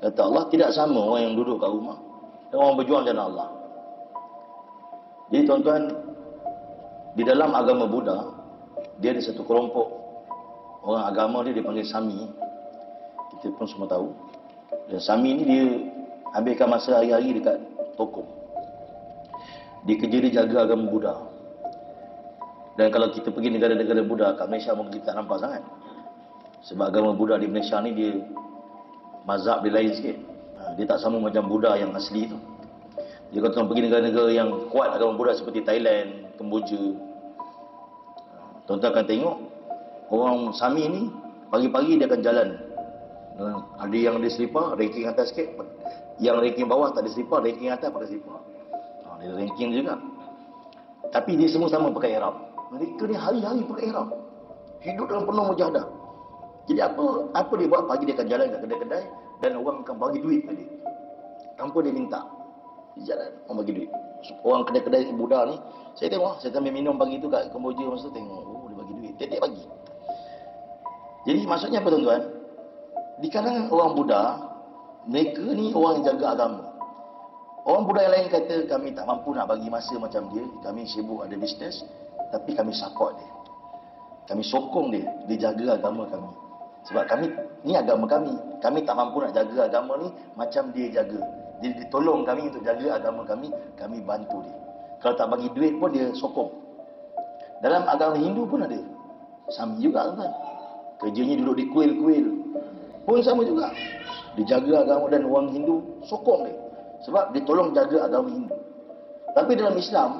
Kata Allah, tidak sama orang yang duduk kat rumah dan orang berjuang jalan Allah. Jadi tuan-tuan, di dalam agama Buddha, dia ada satu kelompok orang agama dia dipanggil Sami. Kita pun semua tahu. Dan Sami ni dia habiskan masa hari-hari dekat toko. Dia kerja dia jaga agama Buddha. Dan kalau kita pergi negara-negara Buddha kat Malaysia mungkin kita tak nampak sangat. Sebab agama Buddha di Malaysia ni dia mazhab dia lain sikit. Dia tak sama macam Buddha yang asli tu. Jadi kalau tuan pergi negara-negara yang kuat agama Buddha seperti Thailand, Kemboja, tuan-tuan akan tengok orang Sami ni pagi-pagi dia akan jalan. Ada yang ada selipar, ranking atas sikit. Yang ranking bawah tak ada selipar, ranking atas pakai selipar. Dia ranking juga. Tapi dia semua sama pakai ihram. Mereka ni hari-hari pakai ihram. Hidup dalam penuh mujahadah. Jadi apa dia buat? Pagi dia akan jalan kat kedai-kedai dan orang akan bagi duit kat dia. Tanpa dia minta. Dia jalan, orang bagi duit. Orang kedai-kedai Buddha ni, saya tengok, saya sambil minum pagi tu kat Kemboja masa tu tengok, oh dia bagi duit, tiap-tiap pagi. Jadi maksudnya apa tuan-tuan? Di kalangan orang Buddha, mereka ni orang yang jaga agama. Orang Buddha yang lain kata, kami tak mampu nak bagi masa macam dia, kami sibuk ada bisnes, tapi kami support dia. Kami sokong dia, dia jaga agama kami. Sebab kami, ni agama kami tak mampu nak jaga agama ni macam dia jaga. Jadi dia tolong kami untuk jaga agama kami bantu dia. Kalau tak bagi duit pun dia sokong. Dalam agama Hindu pun ada. Sami juga tuan. Kerjanya duduk di kuil-kuil. Pun sama juga. Dia jaga agama dan orang Hindu sokong dia. Sebab dia tolong jaga agama Hindu. Tapi dalam Islam,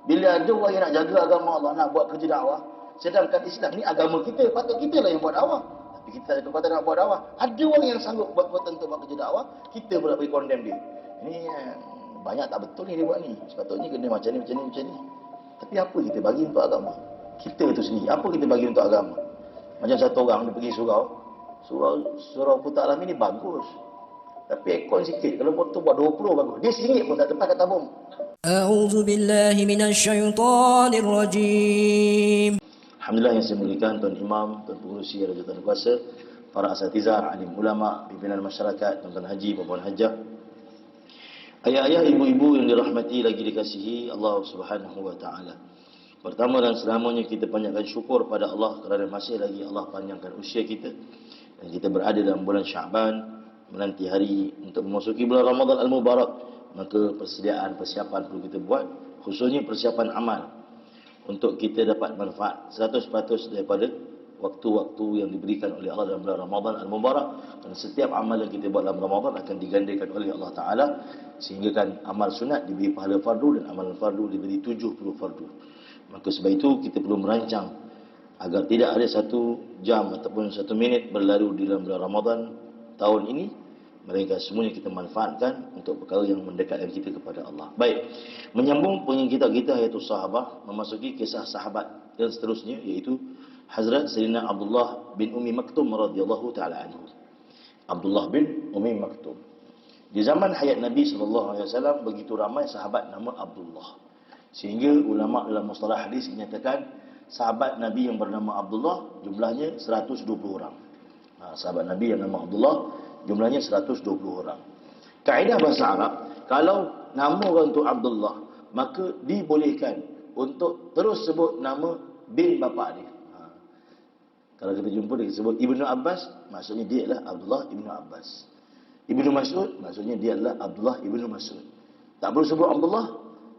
bila ada orang yang nak jaga agama Allah, nak buat kerja dakwah, sedangkan Islam ni agama kita, patut kita lah yang buat dakwah. Tapi kita ada kekuatan nak buat dakwah. Ada orang yang sanggup buat kekuatan untuk buat kerja dakwah, kita pula pergi condemn dia. Ini banyak tak betul ni dia buat ni. Sepatutnya kena macam ni. Tapi apa kita bagi untuk agama? Kita tu sendiri, apa kita bagi untuk agama? Macam satu orang dia pergi surau Putak Alam ini bagus. Tapi aircon sikit, kalau potong buat 20 bagus. Dia RM1 pun tak tepat kat tabung. A'udzu billahi minasyaitonir rajim. Alhamdulillah yang saya muliakan Tuan Imam, Tuan Pengerusi Raja Tuan Kuasa, para asatizah, alim ulama, pimpinan masyarakat, tuan-tuan haji, puan hajah, ayah-ayah, ibu-ibu yang dirahmati lagi dikasihi Allah Subhanahu wa taala. Pertama dan selamanya kita panjatkan syukur pada Allah kerana masih lagi Allah panjangkan usia kita dan kita berada dalam bulan Syaban, menanti hari untuk memasuki bulan Ramadan Al-Mubarak. Maka persiapan perlu kita buat, khususnya persiapan amal untuk kita dapat manfaat 100% daripada waktu-waktu yang diberikan oleh Allah dalam bulan Ramadan Al-Mubarak. Dan setiap amal yang kita buat dalam Ramadan akan digandakan oleh Allah Ta'ala, sehingga kan amal sunat diberi pahala fardu dan amal fardu diberi 70 fardu. Maka sebab itu kita perlu merancang agar tidak ada 1 jam ataupun 1 minit berlalu di dalam bulan Ramadan tahun ini, mereka semuanya kita manfaatkan untuk perkara yang mendekatkan kita kepada Allah. Baik, menyambung punya kita iaitu sahabah, memasuki kisah sahabat dan seterusnya, iaitu Hazrat Sayyidina Abdullah bin Ummi Maktum radhiyallahu taala anhu. Abdullah bin Ummi Maktum. Di zaman hayat Nabi SAW begitu ramai sahabat nama Abdullah, sehingga ulama dalam mustalah hadis menyatakan sahabat Nabi yang bernama Abdullah jumlahnya 120 orang. Sahabat Nabi yang nama Abdullah jumlahnya 120 orang. Kaedah bahasa Arab, kalau nama orang itu Abdullah, maka dibolehkan untuk terus sebut nama bin bapa dia. Kalau kita jumpa dia sebut Ibnu Abbas, maksudnya dia adalah Abdullah Ibnu Abbas. Ibnu Mas'ud, maksudnya dia adalah Abdullah Ibnu Mas'ud. Tak perlu sebut Abdullah,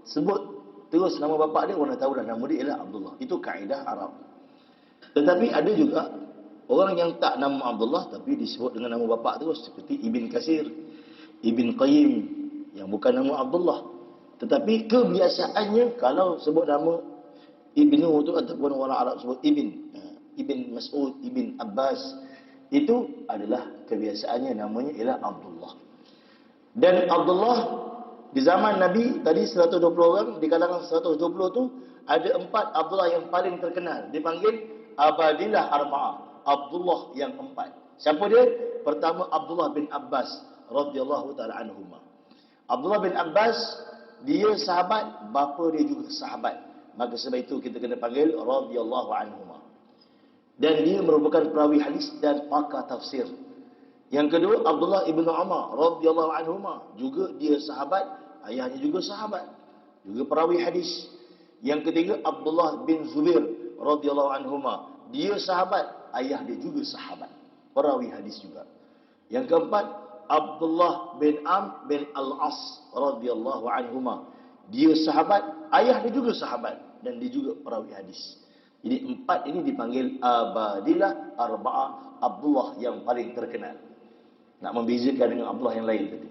sebut terus nama bapa dia, orang tahu dah nama dia ialah Abdullah. Itu kaedah Arab. Tetapi ada juga orang yang tak nama Abdullah tapi disebut dengan nama bapa terus, seperti Ibn Katsir, Ibn Qayyim, yang bukan nama Abdullah. Tetapi kebiasaannya kalau sebut nama Ibnu itu ataupun orang Arab sebut Ibn Mas'ud, Ibn Abbas, itu adalah kebiasaannya, namanya ialah Abdullah. Dan Abdullah di zaman Nabi tadi 120 orang, di kalangan 120 tu ada 4 Abdullah yang paling terkenal, dipanggil Abadilah Arba'ah, Abdullah yang 4. Siapa dia? Pertama Abdullah bin Abbas radhiyallahu taala anhuma. Abdullah bin Abbas dia sahabat, bapa dia juga sahabat. Maka sebab itu kita kena panggil radhiyallahu anhuma. Dan dia merupakan perawi hadis dan pakar tafsir Yang kedua, Abdullah ibn Umar radhiyallahu anhuma, juga dia sahabat, ayahnya juga sahabat, juga perawi hadis. Yang ketiga, Abdullah bin Zubair radhiyallahu anhuma, dia sahabat, ayah dia juga sahabat, perawi hadis juga. Yang keempat, Abdullah bin Amr bin Al-As radhiyallahu anhuma, dia sahabat, ayah dia juga sahabat, dan dia juga perawi hadis. Jadi empat ini dipanggil Abadilah Arba'ah, Abdullah yang paling terkenal. Nak membezakan dengan Abdullah yang lain tadi.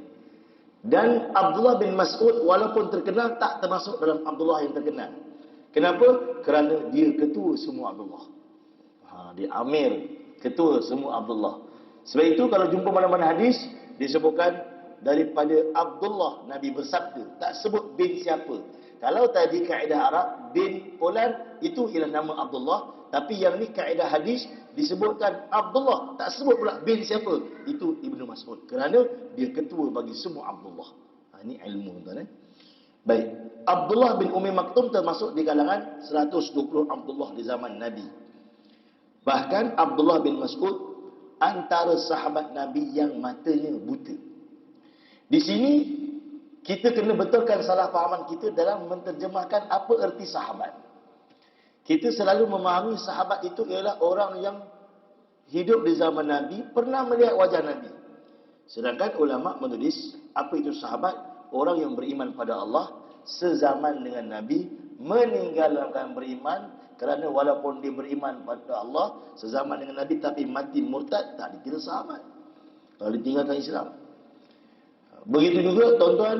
Dan Abdullah bin Mas'ud walaupun terkenal, tak termasuk dalam Abdullah yang terkenal. Kenapa? Kerana dia ketua semua Abdullah. Dia Amir, ketua semua Abdullah. Sebab itu kalau jumpa mana-mana hadis, disebutkan daripada Abdullah, Nabi bersabda, tak sebut bin siapa. Kalau tadi kaedah Arab, bin Fulan, itu ialah nama Abdullah. Tapi yang ni kaedah hadis, disebutkan Abdullah, tak sebut pula bin siapa. Itu Ibnu Mas'ud. Kerana dia ketua bagi semua Abdullah. Ini ilmu, tuan. Baik. Abdullah bin Umi Maktum termasuk di kalangan 120 Abdullah di zaman Nabi. Bahkan Abdullah bin Mas'ud antara sahabat Nabi yang matanya buta. Di sini kita kena betulkan salah fahaman kita dalam menterjemahkan apa erti sahabat. Kita selalu memahami sahabat itu ialah orang yang hidup di zaman Nabi, pernah melihat wajah Nabi. Sedangkan ulama menulis apa itu sahabat? Orang yang beriman pada Allah sezaman dengan Nabi, meninggalkan beriman kerana walaupun dia beriman pada Allah sezaman dengan Nabi tapi mati murtad, tak dikira sahabat kalau ditinggalkan Islam. Begitu juga tuan-tuan,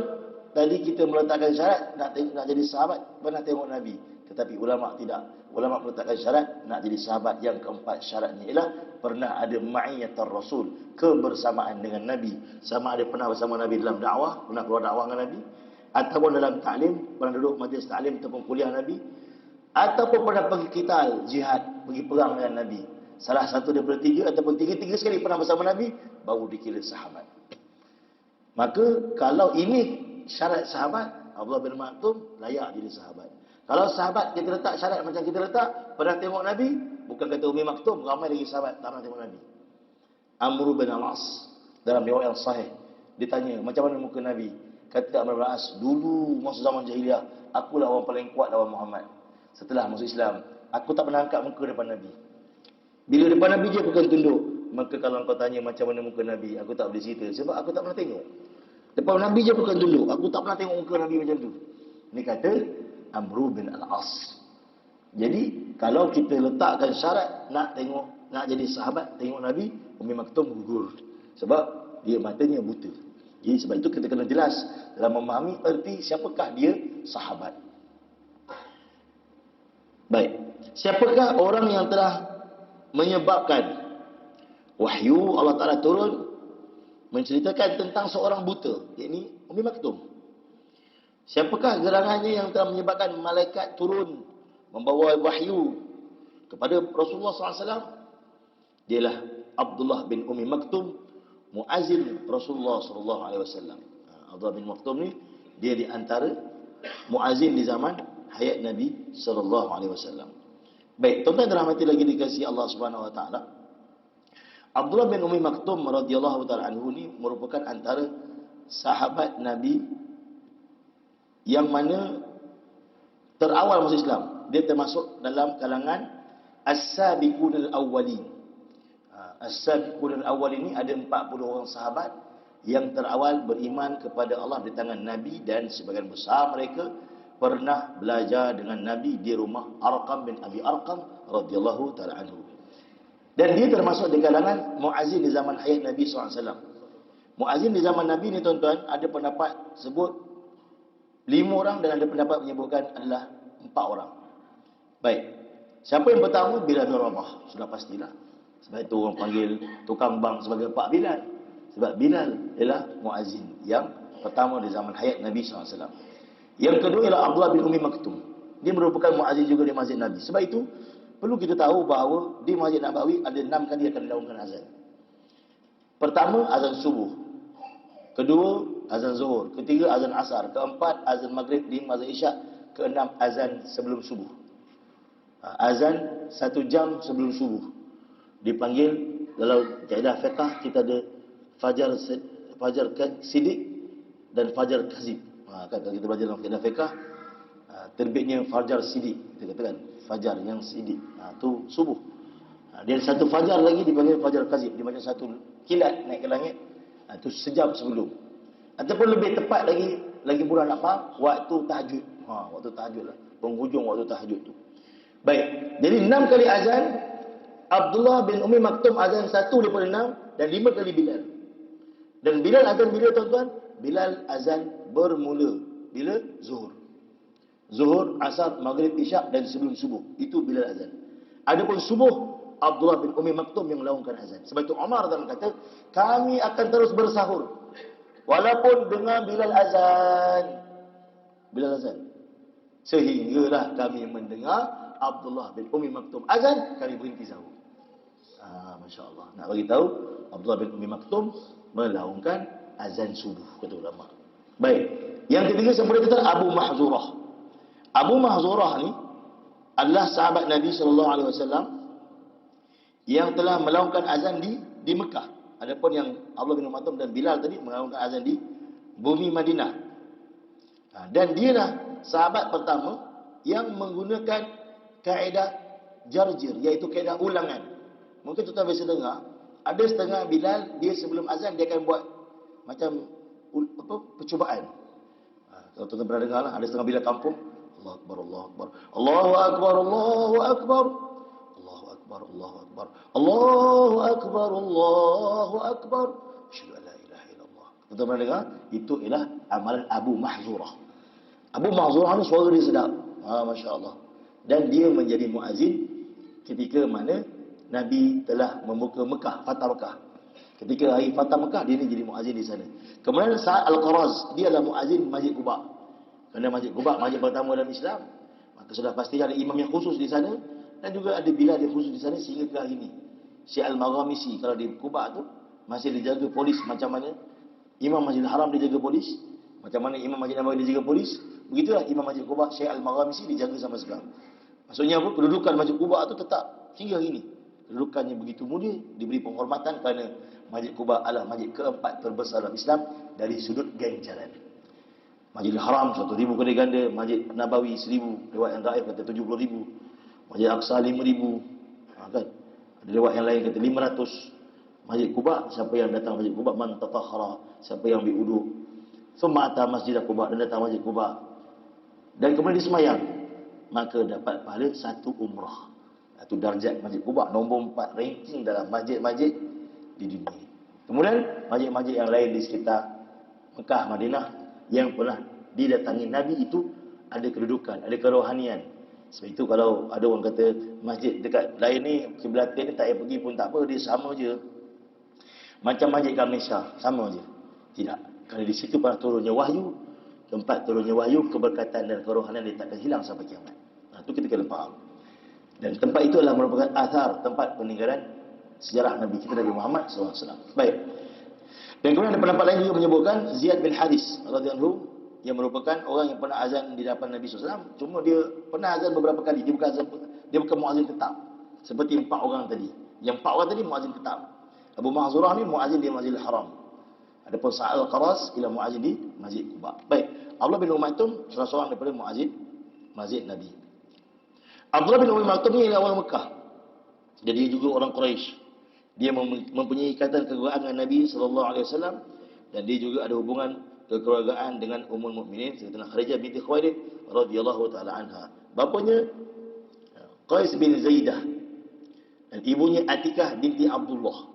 tadi kita meletakkan syarat nak jadi sahabat, pernah tengok Nabi. Tetapi ulama tidak. Ulama meletakkan syarat nak jadi sahabat. Yang keempat syaratnya ialah pernah ada ma'iyatul Rasul, kebersamaan dengan Nabi. Sama ada pernah bersama Nabi dalam dakwah, pernah keluar dakwah dengan Nabi, ataupun dalam ta'lim, pernah duduk majlis ta'lim ataupun kuliah Nabi, ataupun pernah pergi qital, jihad, pergi perang dengan Nabi. Salah satu daripada tiga ataupun tiga-tiga sekali pernah bersama Nabi, baru dikira sahabat. Maka kalau ini syarat sahabat, Abdullah bin Maktum layak jadi sahabat. Kalau sahabat kita letak syarat macam kita letak, pernah tengok Nabi, bukan kata Umi Maktum, ramai lagi sahabat tak pernah tengok Nabi. Amr bin Al-As dalam riwayat yang sahih ditanya, macam mana muka Nabi? Kata Amr bin Al-As, dulu masa zaman jahiliah, akulah orang paling kuat lawan Muhammad. Setelah masuk Islam, aku tak pernah angkat muka depan Nabi. Bila depan Nabi je aku akan tunduk. Maka kalau kau tanya macam mana muka Nabi, aku tak boleh cerita sebab aku tak pernah tengok. Depan Nabi je bukan tunduk. Aku tak pernah tengok muka Nabi macam tu. Ini kata Amr bin Al-As. Jadi kalau kita letakkan syarat nak tengok, nak jadi sahabat, tengok Nabi, Umi Maktum gugur. Sebab dia matanya buta. Jadi sebab itu kita kena jelas dalam memahami erti siapakah dia sahabat. Baik. Siapakah orang yang telah menyebabkan wahyu Allah Ta'ala turun menceritakan tentang seorang buta, yakni Umi Maktum? Siapakah gerangannya yang telah menyebabkan malaikat turun membawa wahyu kepada Rasulullah SAW? Dialah Abdullah bin Umi Maktum, muazin Rasulullah SAW. Abdullah bin Maktum ni dia di antara muazin di zaman hayat Nabi SAW. Baik, tuan-tuan dirahmati lagi dikasihi Allah Subhanahu Wa Taala. Abdullah bin Umi Maktum radhiyallahu taala anhu ni merupakan antara sahabat Nabi yang mana terawal masuk Islam. Dia termasuk dalam kalangan as-sabiqun al-awwalin. As-sabiqun al-awwalin ini ada 40 orang sahabat yang terawal beriman kepada Allah di tangan Nabi, dan sebagian besar mereka pernah belajar dengan Nabi di rumah Arqam bin Abi Arqam radhiyallahu taala anhu. Dan dia termasuk di kalangan muazin di zaman hayat Nabi SAW. Muazin di zaman Nabi ni tuan-tuan, ada pendapat sebut 5 orang dan ada pendapat menyebutkan adalah 4 orang. Baik. Siapa yang pertama? Bilal bin Rabah. Sudah pastilah. Sebab itu orang panggil tukang bank sebagai Pak Bilal. Sebab Bilal ialah muazin yang pertama di zaman hayat Nabi SAW. Yang kedua ialah Abdullah bin Umi Maktum. Dia merupakan muazin juga di Masjid Nabi. Sebab itu perlu kita tahu bahawa di Masjid Nabawi ada 6 kali akan dilakukan azan. Pertama, azan subuh. Kedua, azan zuhur. Ketiga, azan asar. Keempat, azan maghrib. 5, azan isyak. Keenam, azan sebelum subuh. Azan 1 jam sebelum subuh. Dipanggil, dalam kaedah fiqh kita ada fajar sidik dan fajar kazib. Kan kalau kita belajar dalam fiqh, terbitnya fajar sidik, kita katakan fajar yang sidik, tu subuh. Dia satu fajar lagi dipanggil fajar kazib, dia macam satu kilat naik ke langit, itu sejam sebelum. Ataupun lebih tepat lagi mudah nak faham, waktu tahajud. Waktu tahajud lah, penghujung waktu tahajud tu. Baik, jadi 6 kali azan Abdullah bin Ummi Maktum azan 1 daripada 6 dan 5 kali Bilal. Dan Bilal azan bila tuan-tuan? Bilal azan bermula bila? Zuhur, asar, maghrib, isyak dan sebelum subuh. Itu Bilal azan. Adapun subuh, Abdullah bin Ummi Maktum yang melaungkan azan. Sebab itu Umar dalam kata, kami akan terus bersahur walaupun dengan Bilal azan. Sehinggalah kami mendengar Abdullah bin Ummi Maktum azan, kami berhenti sahur. Masya Allah. Nak bagi tahu, Abdullah bin Ummi Maktum melaungkan azan subuh, kata ulama. Baik. Yang ketiga seperti itu Abu Mahzurah. Abu Mahzurah ni adalah sahabat Nabi SAW yang telah melaungkan azan di Mekah. Adapun yang Abdullah bin Ummi Maktum dan Bilal tadi melaungkan azan di bumi Madinah. Dan dialah sahabat pertama yang menggunakan kaedah jarjir, iaitu kaedah ulangan. Mungkin tuan-tuan biasa dengar, ada setengah Bilal, dia sebelum azan dia akan buat macam percubaan. Kalau tuan-tuan pernah dengar lah, ada setengah Bilal kampung, Allahu Akbar, Allahu Akbar, Allahu Akbar, Allahu Akbar, Allahu Akbar, Allahu Akbar, Allahu Akbar, Allahu Akbar, asyhadu an la ilaha illallah. Tuan-tuan pernah dengar? Itu ialah amalan Abu Mahzurah. Abu Mahzurah ni suara dia sedap. Masya Allah. Dan dia menjadi muazzin ketika mana Nabi telah membuka Mekah, Fatah Mekah. Ketika hari Fatah Mekah, dia ni jadi muazzin di sana. Kemudian Sa'ad Al-Qaraz, dia adalah muazzin Masjid Quba. Kerana Masjid Quba, masjid pertama dalam Islam, maka sudah pasti ada imam yang khusus di sana, dan juga ada Bilal yang khusus di sana sehingga ke hari ini. Syekh Al-Maghamisi, kalau di Quba tu, masih dijaga polis macam mana Imam Masjidil Haram dijaga polis, macam mana Imam Masjid Nabawi dijaga polis, begitulah Imam Masjid Quba, Syekh Al-Maghamisi dijaga sama sekarang. Maksudnya apa? Kedudukan Masjid Quba tu tetap hingga hari ini. Kedudukannya begitu mulia, diberi penghormatan kerana Masjid Quba adalah masjid keempat terbesar dalam Islam dari sudut ganjaran. Masjidil Haram 1,000 kali ganda, Masjid Nabawi 1,000, riwayat yang dhaif kata 70,000, Masjid Aqsa 5,000, kan? Ada riwayat yang lain kata 500. Masjid Quba, siapa yang datang Masjid Quba, man tatahhara, siapa yang ambil wudu, summa ata Masjid Quba, dan datang Masjid Quba, dan kemudian disemayang, maka dapat pahala 1 umrah. Itu darjat Masjid Quba, nombor 4 ranking dalam masjid-masjid di dunia. Kemudian masjid-masjid yang lain di sekitar Mekah, Madinah yang pernah didatangi Nabi itu ada kedudukan, ada kerohanian. Sebab itu kalau ada orang kata masjid dekat lain ni, Kiblatin ni tak payah pergi pun tak apa, dia sama je. Macam masjid kat Malaysia, sama je. Tidak. Kerana di situ pernah turunnya wahyu, tempat turunnya wahyu, keberkatan dan kerohanian dia takkan hilang sampai kiamat. Itu kita kena faham. Dan tempat itu adalah merupakan athar, tempat peninggalan sejarah Nabi kita Nabi Muhammad SAW. Baik. Dan kemudian ada pendapat lain juga menyebutkan Ziyad bin Haris radhiyallahu anhu yang merupakan orang yang pernah azan di hadapan Nabi SAW. Cuma dia pernah azan beberapa kali. Dia bukan muazzin tetap. Seperti 4 orang tadi. Yang 4 orang tadi muazzin tetap. Abu Mahzurah ni muazzin di Masjidil Haram. Adapun Sa'ad Al-Qaraz ialah muazzin di Masjid Quba. Baik. Abdullah bin Ummi Maktum salah seorang daripada muazzin Masjid Nabi. Abdullah bin Ummi Maktum ni ialah orang Mekah. Jadi dia juga orang Quraisy. Dia mempunyai ikatan kekeluargaan dengan Nabi SAW, dan dia juga ada hubungan kekeluargaan dengan Ummul Mukminin Sayyidatina Khadijah binti Khuwailid radhiyallahu taala anha. Bapanya Qais bin Zaidah dan ibunya Atikah binti Abdullah.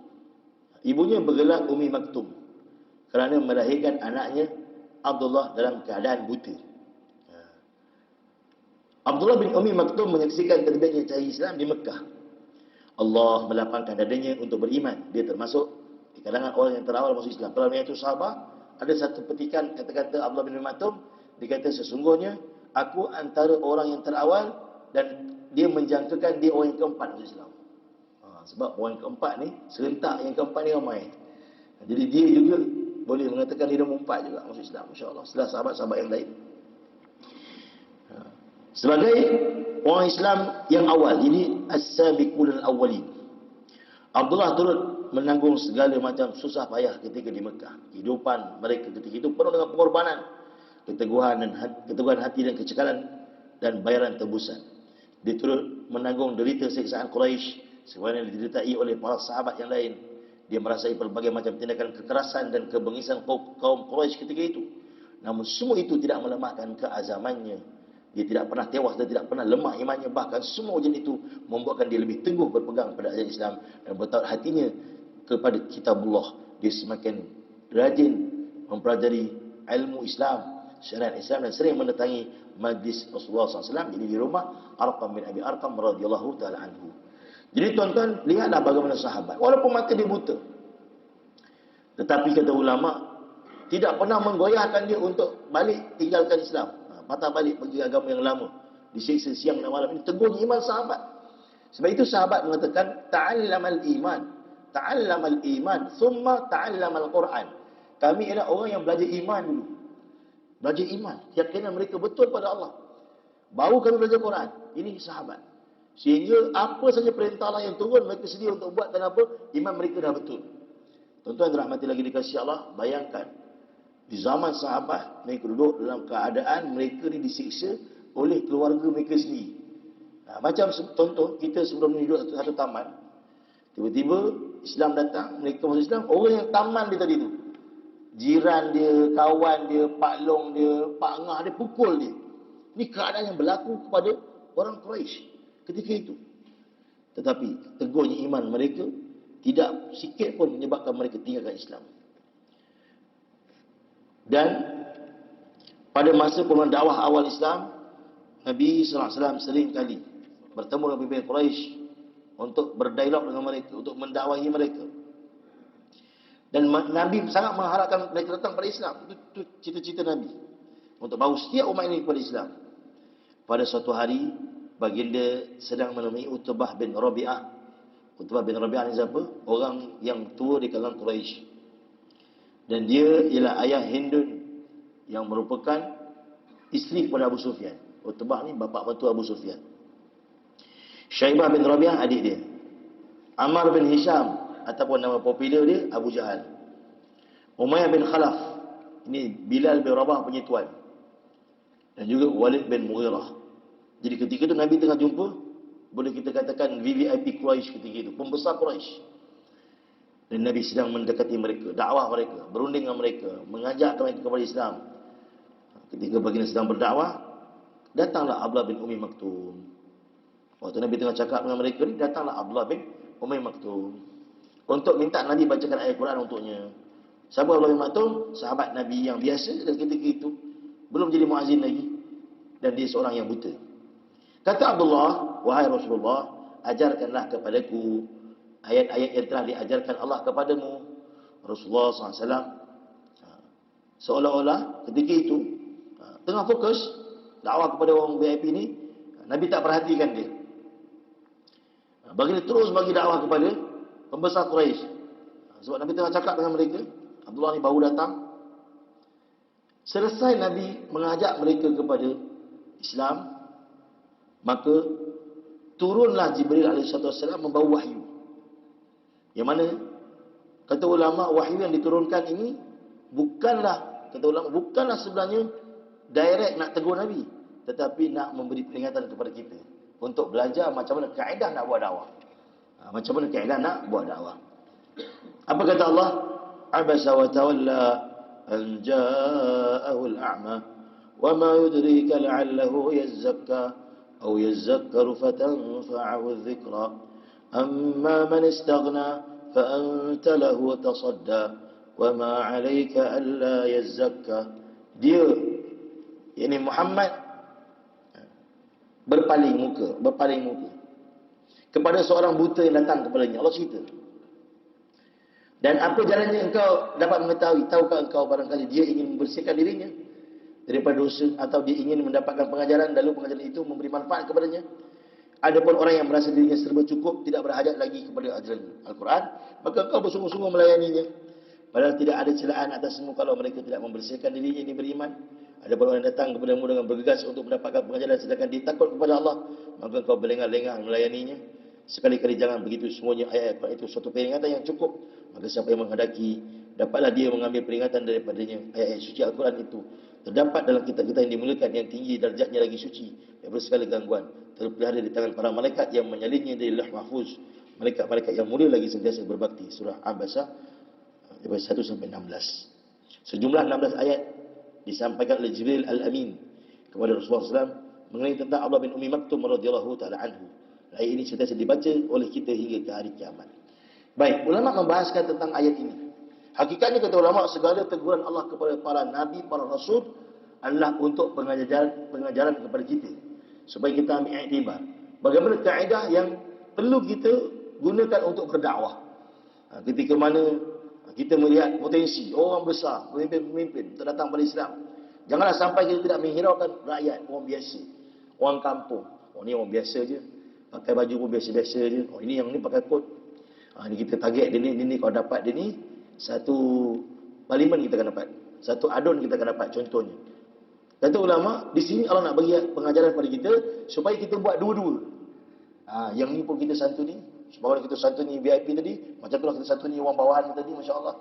Ibunya bergelar Ummi Maktum kerana melahirkan anaknya Abdullah dalam keadaan buta. Abdullah bin Ummi Maktum menyaksikan terbitnya cahaya Islam di Mekah. Allah melapangkan dadanya untuk beriman. Dia termasuk di kalangan orang yang terawal masuk Islam. Dalam ayat itu sahabat, ada satu petikan kata-kata Abdullah bin Ummi Maktum. Dia kata, sesungguhnya aku antara orang yang terawal, dan dia menjangkakan dia orang yang keempat masuk Islam. Sebab orang yang keempat ni, serentak yang keempat ni ramai. Jadi dia juga boleh mengatakan dia nombor 4 juga masuk Islam, insya-Allah. Setelah sahabat-sahabat yang lain. Sebagai orang Islam yang awal, jadi as-sabiqun al-awwalin. Abdullah turut menanggung segala macam susah payah ketika di Mekah. Kehidupan mereka ketika itu penuh dengan pengorbanan, keteguhan hati dan kecekalan dan bayaran tebusan. Dia turut menanggung derita siksaan Quraisy sebagaimana didertai oleh para sahabat yang lain. Dia merasai berbagai macam tindakan kekerasan dan kebengisan kaum Quraisy ketika itu. Namun semua itu tidak melemahkan keazamannya. Dia tidak pernah tewas dan tidak pernah lemah imannya. Bahkan semua ujian itu membuatkan dia lebih teguh berpegang pada ajaran Islam dan bertaut hatinya kepada kitabullah. Dia semakin rajin mempelajari ilmu Islam, syariat Islam, dan sering mendatangi majlis Rasulullah SAW. Jadi di rumah Arqam bin Abi Arqam radhiyallahu ta'ala anhu. Jadi tuan-tuan, lihatlah bagaimana sahabat, walaupun mata dia buta, tetapi kata ulama, tidak pernah menggoyahkan dia untuk balik tinggalkan Islam, patah balik pergi agama yang lama, disiksa siang dan malam. Ini teguhnya iman sahabat. Sebab itu sahabat mengatakan, ta'allamal iman thumma ta'allamal Quran. Kami adalah orang yang belajar iman dulu. Belajar iman, keyakinan mereka betul pada Allah, baru kami belajar Quran. Ini sahabat. Sehingga apa saja perintah Allah yang turun, mereka sedia untuk buat. Kenapa? Iman mereka dah betul. Tuan-tuan dirahmati lagi dikasihi Allah, bayangkan di zaman sahabat, mereka duduk dalam keadaan mereka ni disiksa oleh keluarga mereka sendiri. Macam contoh, kita sebelum ni duduk satu taman, tiba-tiba Islam datang, mereka masuk Islam, orang yang taman dia tadi tu, jiran dia, kawan dia, pak long dia, pak ngah dia, pukul dia. Ini keadaan yang berlaku kepada orang Quraisy ketika itu. Tetapi teguhnya iman mereka tidak sikit pun menyebabkan mereka tinggalkan Islam. Dan pada masa pemulakan dakwah awal Islam, Nabi SAW sering kali bertemu dengan pemimpin Quraisy untuk berdialog dengan mereka, untuk mendakwahi mereka. Dan Nabi sangat mengharapkan mereka datang pada Islam. Itu cita-cita Nabi, untuk bawa setiap umat ini kepada Islam. Pada suatu hari, baginda sedang menemui Utbah bin Rabi'ah. Utbah bin Rabi'ah ni siapa? Orang yang tua di kalangan Quraisy. Dan dia ialah ayah Hindun, yang merupakan isteri kepada Abu Sufyan. Utbah ni bapa mertua Abu Sufyan. Syaibah bin Rabi'ah adik dia. Ammar bin Hisham, ataupun nama popular dia Abu Jahal. Umayyah bin Khalaf, ini Bilal bin Rabah punya tuan. Dan juga Walid bin Mughirah. Jadi ketika itu Nabi tengah jumpa, boleh kita katakan VVIP Quraisy ketika itu, pembesar Quraisy. Dan Nabi sedang mendekati mereka, dakwah mereka, berunding dengan mereka, mengajak mereka kepada Islam. Ketika baginda sedang berdakwah, datanglah Abdullah bin Umi Maktum. Waktu Nabi tengah cakap dengan mereka ni, datanglah Abdullah bin Umi Maktum untuk minta Nabi bacakan ayat Quran untuknya. Siapa Abdullah bin Maktum? Sahabat Nabi yang biasa, dan ketika itu belum jadi muazzin lagi, dan dia seorang yang buta. Kata Abdullah, wahai Rasulullah, ajarkanlah kepadaku ayat-ayat yang telah diajarkan Allah kepadamu. Rasulullah SAW seolah-olah ketika itu tengah fokus dakwah kepada orang VIP ni, Nabi tak perhatikan dia. Baginda terus bagi dakwah kepada pembesar Quraisy. Sebab Nabi tengah cakap dengan mereka, Abdullah ni baru datang. Selesai Nabi mengajak mereka kepada Islam, maka turunlah Jibril alaihissalam membawa wahyu. Yang mana kata ulama, wahyu yang diturunkan ini bukanlah, kata ulama, bukanlah sebenarnya direct nak tegur Nabi, tetapi nak memberi peringatan kepada kita untuk belajar macam mana kaedah nak buat dakwah. Macam mana kaedah nak buat dakwah. Apa kata Allah? Abasa wa tawalla an ja'ahu al-a'ma wa ma yudrika la'allahu yazzakka aw yazzakkaru fatanfa'ahu adh-dhikra amma man istaghna fa anta lahu tasadda wa ma 'alayka alla yazzakka. Dia, yakni Muhammad, berpaling muka kepada seorang buta yang datang kepadanya. Allah cerita. Dan apa jalannya engkau dapat mengetahui? Tahukah engkau barangkali dia ingin membersihkan dirinya daripada dosa, atau dia ingin mendapatkan pengajaran, lalu pengajaran itu memberi manfaat kepadanya? Adapun orang yang merasa dirinya serba cukup, tidak berhajat lagi kepada ajaran Al-Quran, maka engkau bersungguh-sungguh melayaninya. Padahal tidak ada celaan atasmu kalau mereka tidak membersihkan dirinya ini beriman. Adapun orang yang datang kepadamu dengan bergegas untuk mendapatkan pengajaran sedangkan dia takut kepada Allah, maka engkau berlengah-lengah melayaninya. Sekali-kali jangan begitu. Semuanya ayat Al-Quran itu suatu peringatan yang cukup. Maka siapa yang menghendaki, dapatlah dia mengambil peringatan daripadanya. Ayat-ayat suci Al-Quran itu terdapat dalam kitab-kitab yang dimuliakan, yang tinggi darjatnya lagi suci daripada segala gangguan, terpelihara di tangan para malaikat yang menyalinnya dari Lauh Mahfuz. Malaikat-malaikat yang mulia lagi sentiasa berbakti. Surah Abasa ayat 1 sampai 16. Sejumlah 16 ayat disampaikan oleh Jibril Al-Amin kepada Rasulullah SAW mengenai tentang Abdullah bin Ummi Maktum radhiyallahu taala anhu. Ayat ini sentiasa dibaca oleh kita hingga ke hari kiamat. Baik, ulama membahaskan tentang ayat ini. Hakikatnya kata ulama, segala teguran Allah kepada para nabi, para rasul adalah untuk pengajaran kepada kita supaya kita ambil iktibar. Bagaimana kaedah yang perlu kita gunakan untuk berdakwah. Ketika mana kita melihat potensi orang besar, pemimpin-pemimpin terdatang pada Islam, janganlah sampai kita tidak menghiraukan rakyat, orang biasa, orang kampung. Oh, ni orang biasa je, pakai baju pun biasa-biasa je. Oh, ini yang ni pakai kot. Ini kita target dia ni, kalau dapat dia ni, satu parlimen kita akan dapat, satu adun kita akan dapat, contohnya. Kata ulama, di sini Allah nak bagi pengajaran kepada kita supaya kita buat dua-dua. Yang ni pun kita santuni, sebab kita santuni VIP tadi, macam itulah kita santuni orang bawahan tadi, masya-Allah.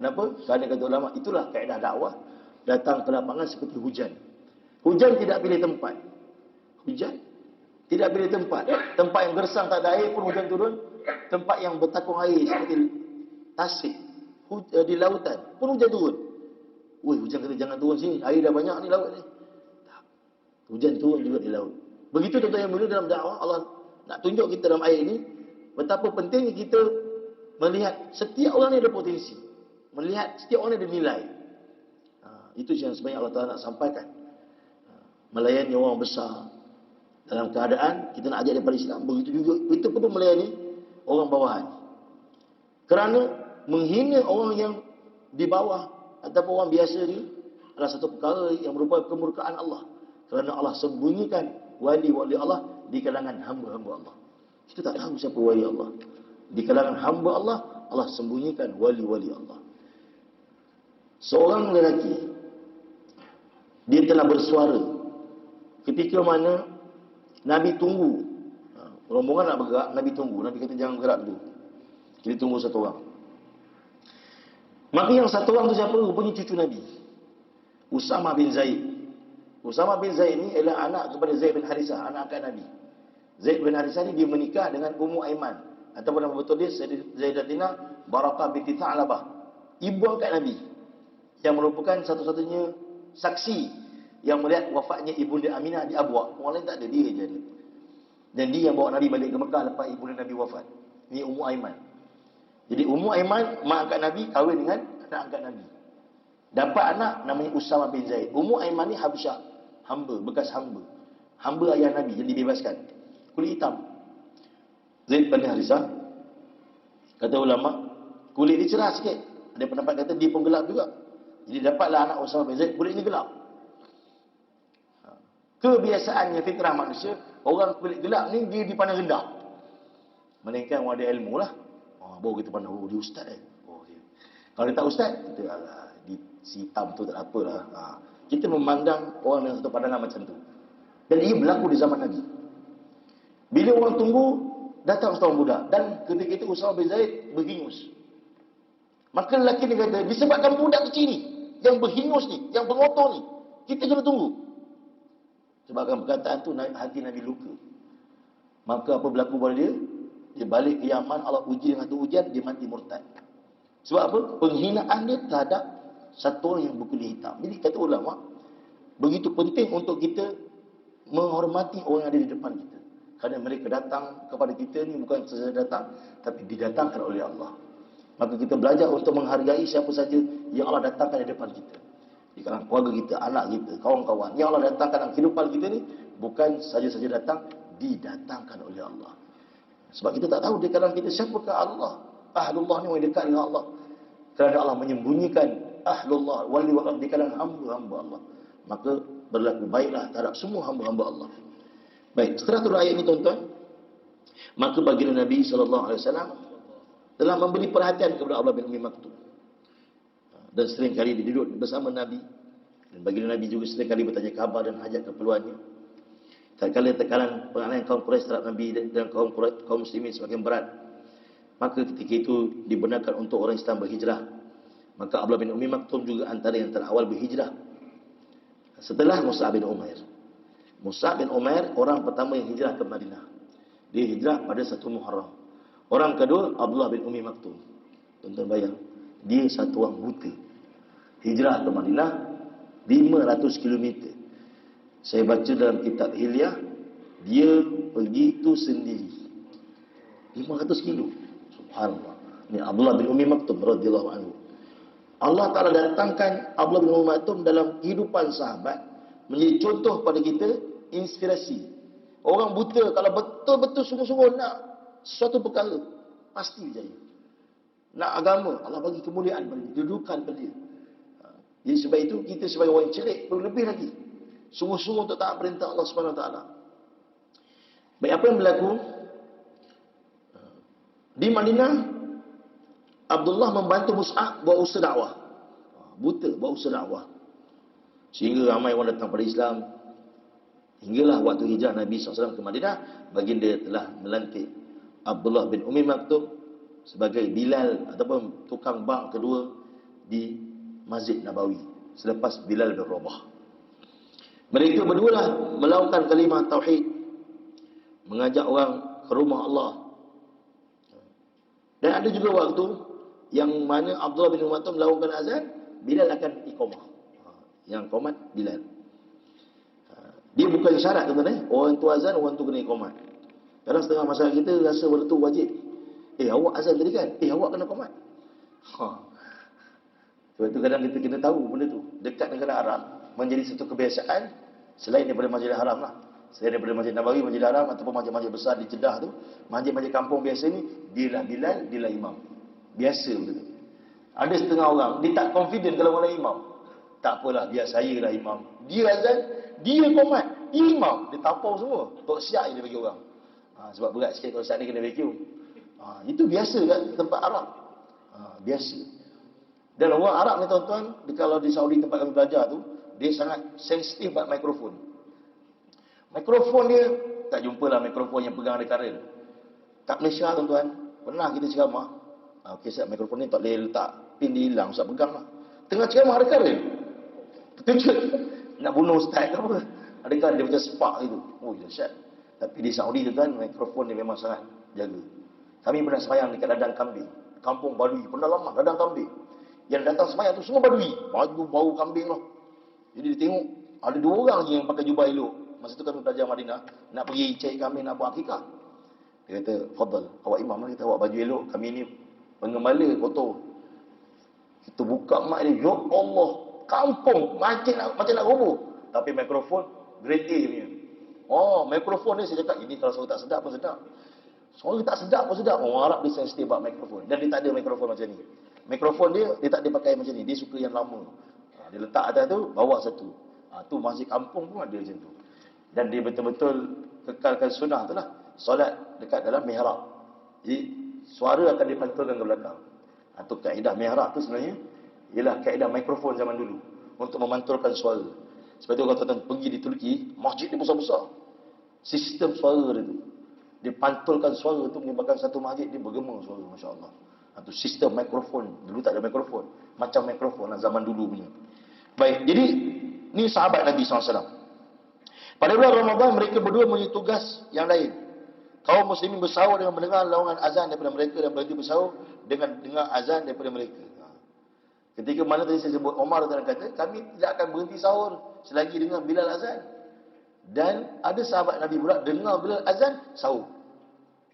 Kenapa? Kerana kata ulama, itulah kaedah dakwah. Datang ke lapangan seperti hujan. Hujan tidak pilih tempat. Hujan tidak pilih tempat. Tempat yang gersang tak ada air pun hujan turun. Tempat yang bertakung air seperti tasik di lautan pun hujan turun. Woi, hujan kata jangan turun sini, air dah banyak ni laut ni. Tak. Hujan turun juga di laut. Begitu tuan-tuan yang mulia, dalam dakwah Allah nak tunjuk kita dalam ayat ini betapa pentingnya kita melihat setiap orang ni ada potensi. Melihat setiap orang ni ada nilai. Itu yang sebenarnya Allah Ta'ala nak sampaikan. Melayani orang besar dalam keadaan kita nak ajak daripada Islam, begitu juga kita perlu melayani orang bawahan. Kerana menghina orang yang di bawah ataupun orang biasa ni adalah satu perkara yang merupakan kemurkaan Allah. Kerana Allah sembunyikan wali-wali Allah di kalangan hamba-hamba Allah. Kita tak tahu siapa wali Allah. Di kalangan hamba Allah, Allah sembunyikan wali-wali Allah. Seorang lelaki, dia telah bersuara ketika mana Nabi tunggu. Rombongan nak bergerak, Nabi tunggu. Nabi kata jangan bergerak dulu. Kita tunggu satu orang. Maka yang satu orang tu siapa? Rupanya cucu Nabi, Usamah bin Zaid. Usamah bin Zaid ni ialah anak kepada Zaid bin Harisah, anak angkat Nabi. Zaid bin Harisah ni dia menikah dengan Ummu Aiman, ataupun nama betul dia Zaidatina Barakah binti Tha'labah, ibu angkat Nabi, yang merupakan satu-satunya saksi yang melihat wafatnya ibunda Aminah di Abwa. Orang lain tak ada, dia je ada. Dan dia yang bawa Nabi balik ke Mekah lepas ibunda Nabi wafat. Ini Ummu Aiman. Jadi Ummu Aiman, mak angkat Nabi, kahwin dengan anak angkat Nabi. Dapat anak namanya Usamah bin Zaid. Ummu Aiman ni Habsyah, hamba, bekas hamba. Hamba ayah Nabi yang dibebaskan. Kulit hitam. Zaid bin Harisah, kata ulama, kulit dia cerah sikit. Ada pendapat kata dia pun gelap juga. Jadi dapatlah anak Usamah bin Zaid, kulit ni gelap. Kebiasaannya fitrah manusia, orang kulit gelap ni dia dipandang rendah. Melainkan orang ada ilmu lah. Baru kita pandang, dia ustaz dia. Kalau dia tak ustaz, kita si hitam tu tak apalah. Kita memandang orang dengan satu pandangan macam tu. Dan ia berlaku di zaman Nabi. Bila orang tunggu, datang seorang budak. Dan ketika itu Usamah bin Zaid berhingus. Maka lelaki ni kata, disebabkan budak kecil ni, yang berhingus ni, yang pengotor ni, kita kena tunggu. Sebabkan perkataan tu hati Nabi luka. Maka apa berlaku pada dia? Dia balik ke Yaman, Allah uji dengan satu ujian, dia mati murtad. Sebab apa? Penghinaan dia terhadap satu orang yang berkulit hitam. Jadi kata ulama, begitu penting untuk kita menghormati orang yang ada di depan kita. Kerana mereka datang kepada kita ni bukan saja datang, tapi didatangkan oleh Allah. Maka kita belajar untuk menghargai siapa saja yang Allah datangkan di depan kita. Di kalangan keluarga kita, anak kita, kawan-kawan. Yang Allah datangkan dalam kehidupan kita ni bukan saja-saja datang, didatangkan oleh Allah. Sebab kita tak tahu di kalangan kita siapakah Allah. Ahlullah ni orang dekat dengan Allah. Kerana Allah menyembunyikan Ahlullah, wali-wali di kalangan hamba-hamba Allah. Maka berlaku baiklah terhadap semua hamba-hamba Allah. Baik, setelah turun ayat ini tuan-tuan, maka baginda Nabi SAW telah memberi perhatian kepada Abdullah bin Ummi Maktum. Dan seringkali dia duduk bersama Nabi. Dan baginda Nabi juga seringkali bertanya khabar dan hajat keperluannya. tatkala tekanan penganiayaan kaum Quraisy terhadap Nabi dan kaum muslimin semakin berat, maka ketika itu dibenarkan untuk orang Islam berhijrah. Maka Abdullah bin Ummi Maktum juga antara yang terawal berhijrah setelah Mus'ab bin Umair. Mus'ab bin Umair orang pertama yang hijrah ke Madinah. Dia hijrah pada 1 Muharram. Orang kedua Abdullah bin Ummi Maktum. Tuan-tuan bayang, dia satu orang buta. Hijrah ke Madinah 500 km. Saya baca dalam kitab Hilyah, dia pergi tu sendiri 500 kilo. Subhanallah. Ini Abdullah bin Ummi Maktum radhiyallahu anhu. Allah Ta'ala datangkan Abdullah bin Ummi Maktum dalam kehidupan sahabat menjadi contoh pada kita, inspirasi. Orang buta kalau betul-betul sungguh-sungguh nak sesuatu perkara, pasti berjaya. Nak agama, Allah bagi kemuliaan pada dia, kedudukan pada dia. Jadi sebab itu kita sebagai orang celik perlu lebih lagi sungguh-sungguh untuk taat perintah Allah Subhanahu Wa Taala. Baik, apa yang berlaku di Madinah? Abdullah membantu Mus'ab buat usaha dakwah. Buta buat usaha dakwah. Sehingga ramai orang datang pada Islam. Hinggalah waktu hijrah Nabi SAW ke Madinah, baginda telah melantik Abdullah bin Ummi Maktum sebagai Bilal ataupun tukang bank kedua di Masjid Nabawi selepas Bilal bin Rabah. Mereka berdualah melakukan kalimah tauhid, mengajak orang ke rumah Allah. Dan ada juga waktu yang mana Abdullah bin Ummi Maktum melakukan azan, Bilal akan iqamah. Yang qomat Bilal. Dia bukan syarat, tuan-tuan, orang tu azan, orang tu kena iqamah. Kadang setengah masyarakat kita rasa benda tu wajib. Awak azan tadi kan? Awak kena qomat. Sebab tu kadang kita kena tahu benda tu. Dekat negara Arab menjadi satu kebiasaan, selain daripada Masjidil Haram lah. Selain daripada Masjid Nabawi, Masjidil Haram ataupun masjid-masjid besar di Jeddah tu, masjid-masjid kampung biasa ni, dialah Bilal, dialah imam. Biasa benda tu. Ada setengah orang, dia tak confident kalau orang imam. Tak apalah, biar saya lah imam. Dia azan, dia qomat, dia imam. Dia tapau semua. Tok Syak dia bagi orang. Sebab berat sikit kalau Syak ni kena vacuum. Itu biasa kat tempat Arab. Biasa. Dan orang Arab ni tuan-tuan, kalau di Saudi tempat kami belajar tu, dia sangat sensitif buat mikrofon. Mikrofon dia, tak jumpalah mikrofon yang pegang ada karen. Kat Malaysia tuan-tuan, pernah kita ceramah. Okey, set mikrofon ni tak boleh letak pin dia hilang, usah pegang lah. Tengah ceramah ada karen. Terkejut. Nak bunuh ustaz ke apa. Ada kan dia macam spark gitu. Oh, dahsyat. Tapi di Saudi tu kan, mikrofon dia memang sangat jaga. Kami pernah sembahyang dekat ladang kambing. Kampung Badui. Pernah lama ladang kambing. Yang datang sembahyang tu semua Badui. Bau kambing lah. Jadi dia tengok, ada 2 orang je yang pakai jubah elok. Masa tu kami belajar Madinah. Nak pergi cari kambing, nak buat akikah. Dia kata, Fadal, awak imam lah, kita awak baju elok. Kami ni pengembala kotor. Kita buka mak dia, ya Allah, kampung macam nak roboh. Tapi mikrofon grade A punya. Mikrofon ni saya cakap, ini kalau suara tak sedap pun sedap. Suara tak sedap pun sedap. Orang Arab dia sensitif buat mikrofon. Dan dia tak ada mikrofon macam ni. Mikrofon dia tak ada pakai macam ni. Dia suka yang lama. Dia letak atas tu, bawah satu. Tu masjid kampung pun ada macam tu. Dan dia betul-betul kekalkan sunnah tu lah. Solat dekat dalam mihrab. Jadi suara akan dipantulkan ke belakang. Itu kaedah mihrab tu sebenarnya ialah kaedah mikrofon zaman dulu untuk memantulkan suara. Sebab itu kalau tuan-tuan pergi di Turki, masjid dia besar-besar. Sistem suara dia tu, dipantulkan suara tu menyebabkan satu masjid dia bergema suara, masya-Allah. Itu sistem mikrofon. Dulu tak ada mikrofon, macam mikrofon lah zaman dulu punya. Baik, jadi ni sahabat Nabi SAW. Pada bulan Ramadan mereka berdua mempunyai tugas yang lain. Kaum muslimin bersahur dengan mendengar laungan azan daripada mereka dan berhenti bersahur dengan dengar azan daripada mereka. Ketika mana tadi saya sebut, Omar kata, kami tidak akan berhenti sahur selagi dengar Bilal azan. Dan ada sahabat Nabi pula dengar Bilal azan, sahur.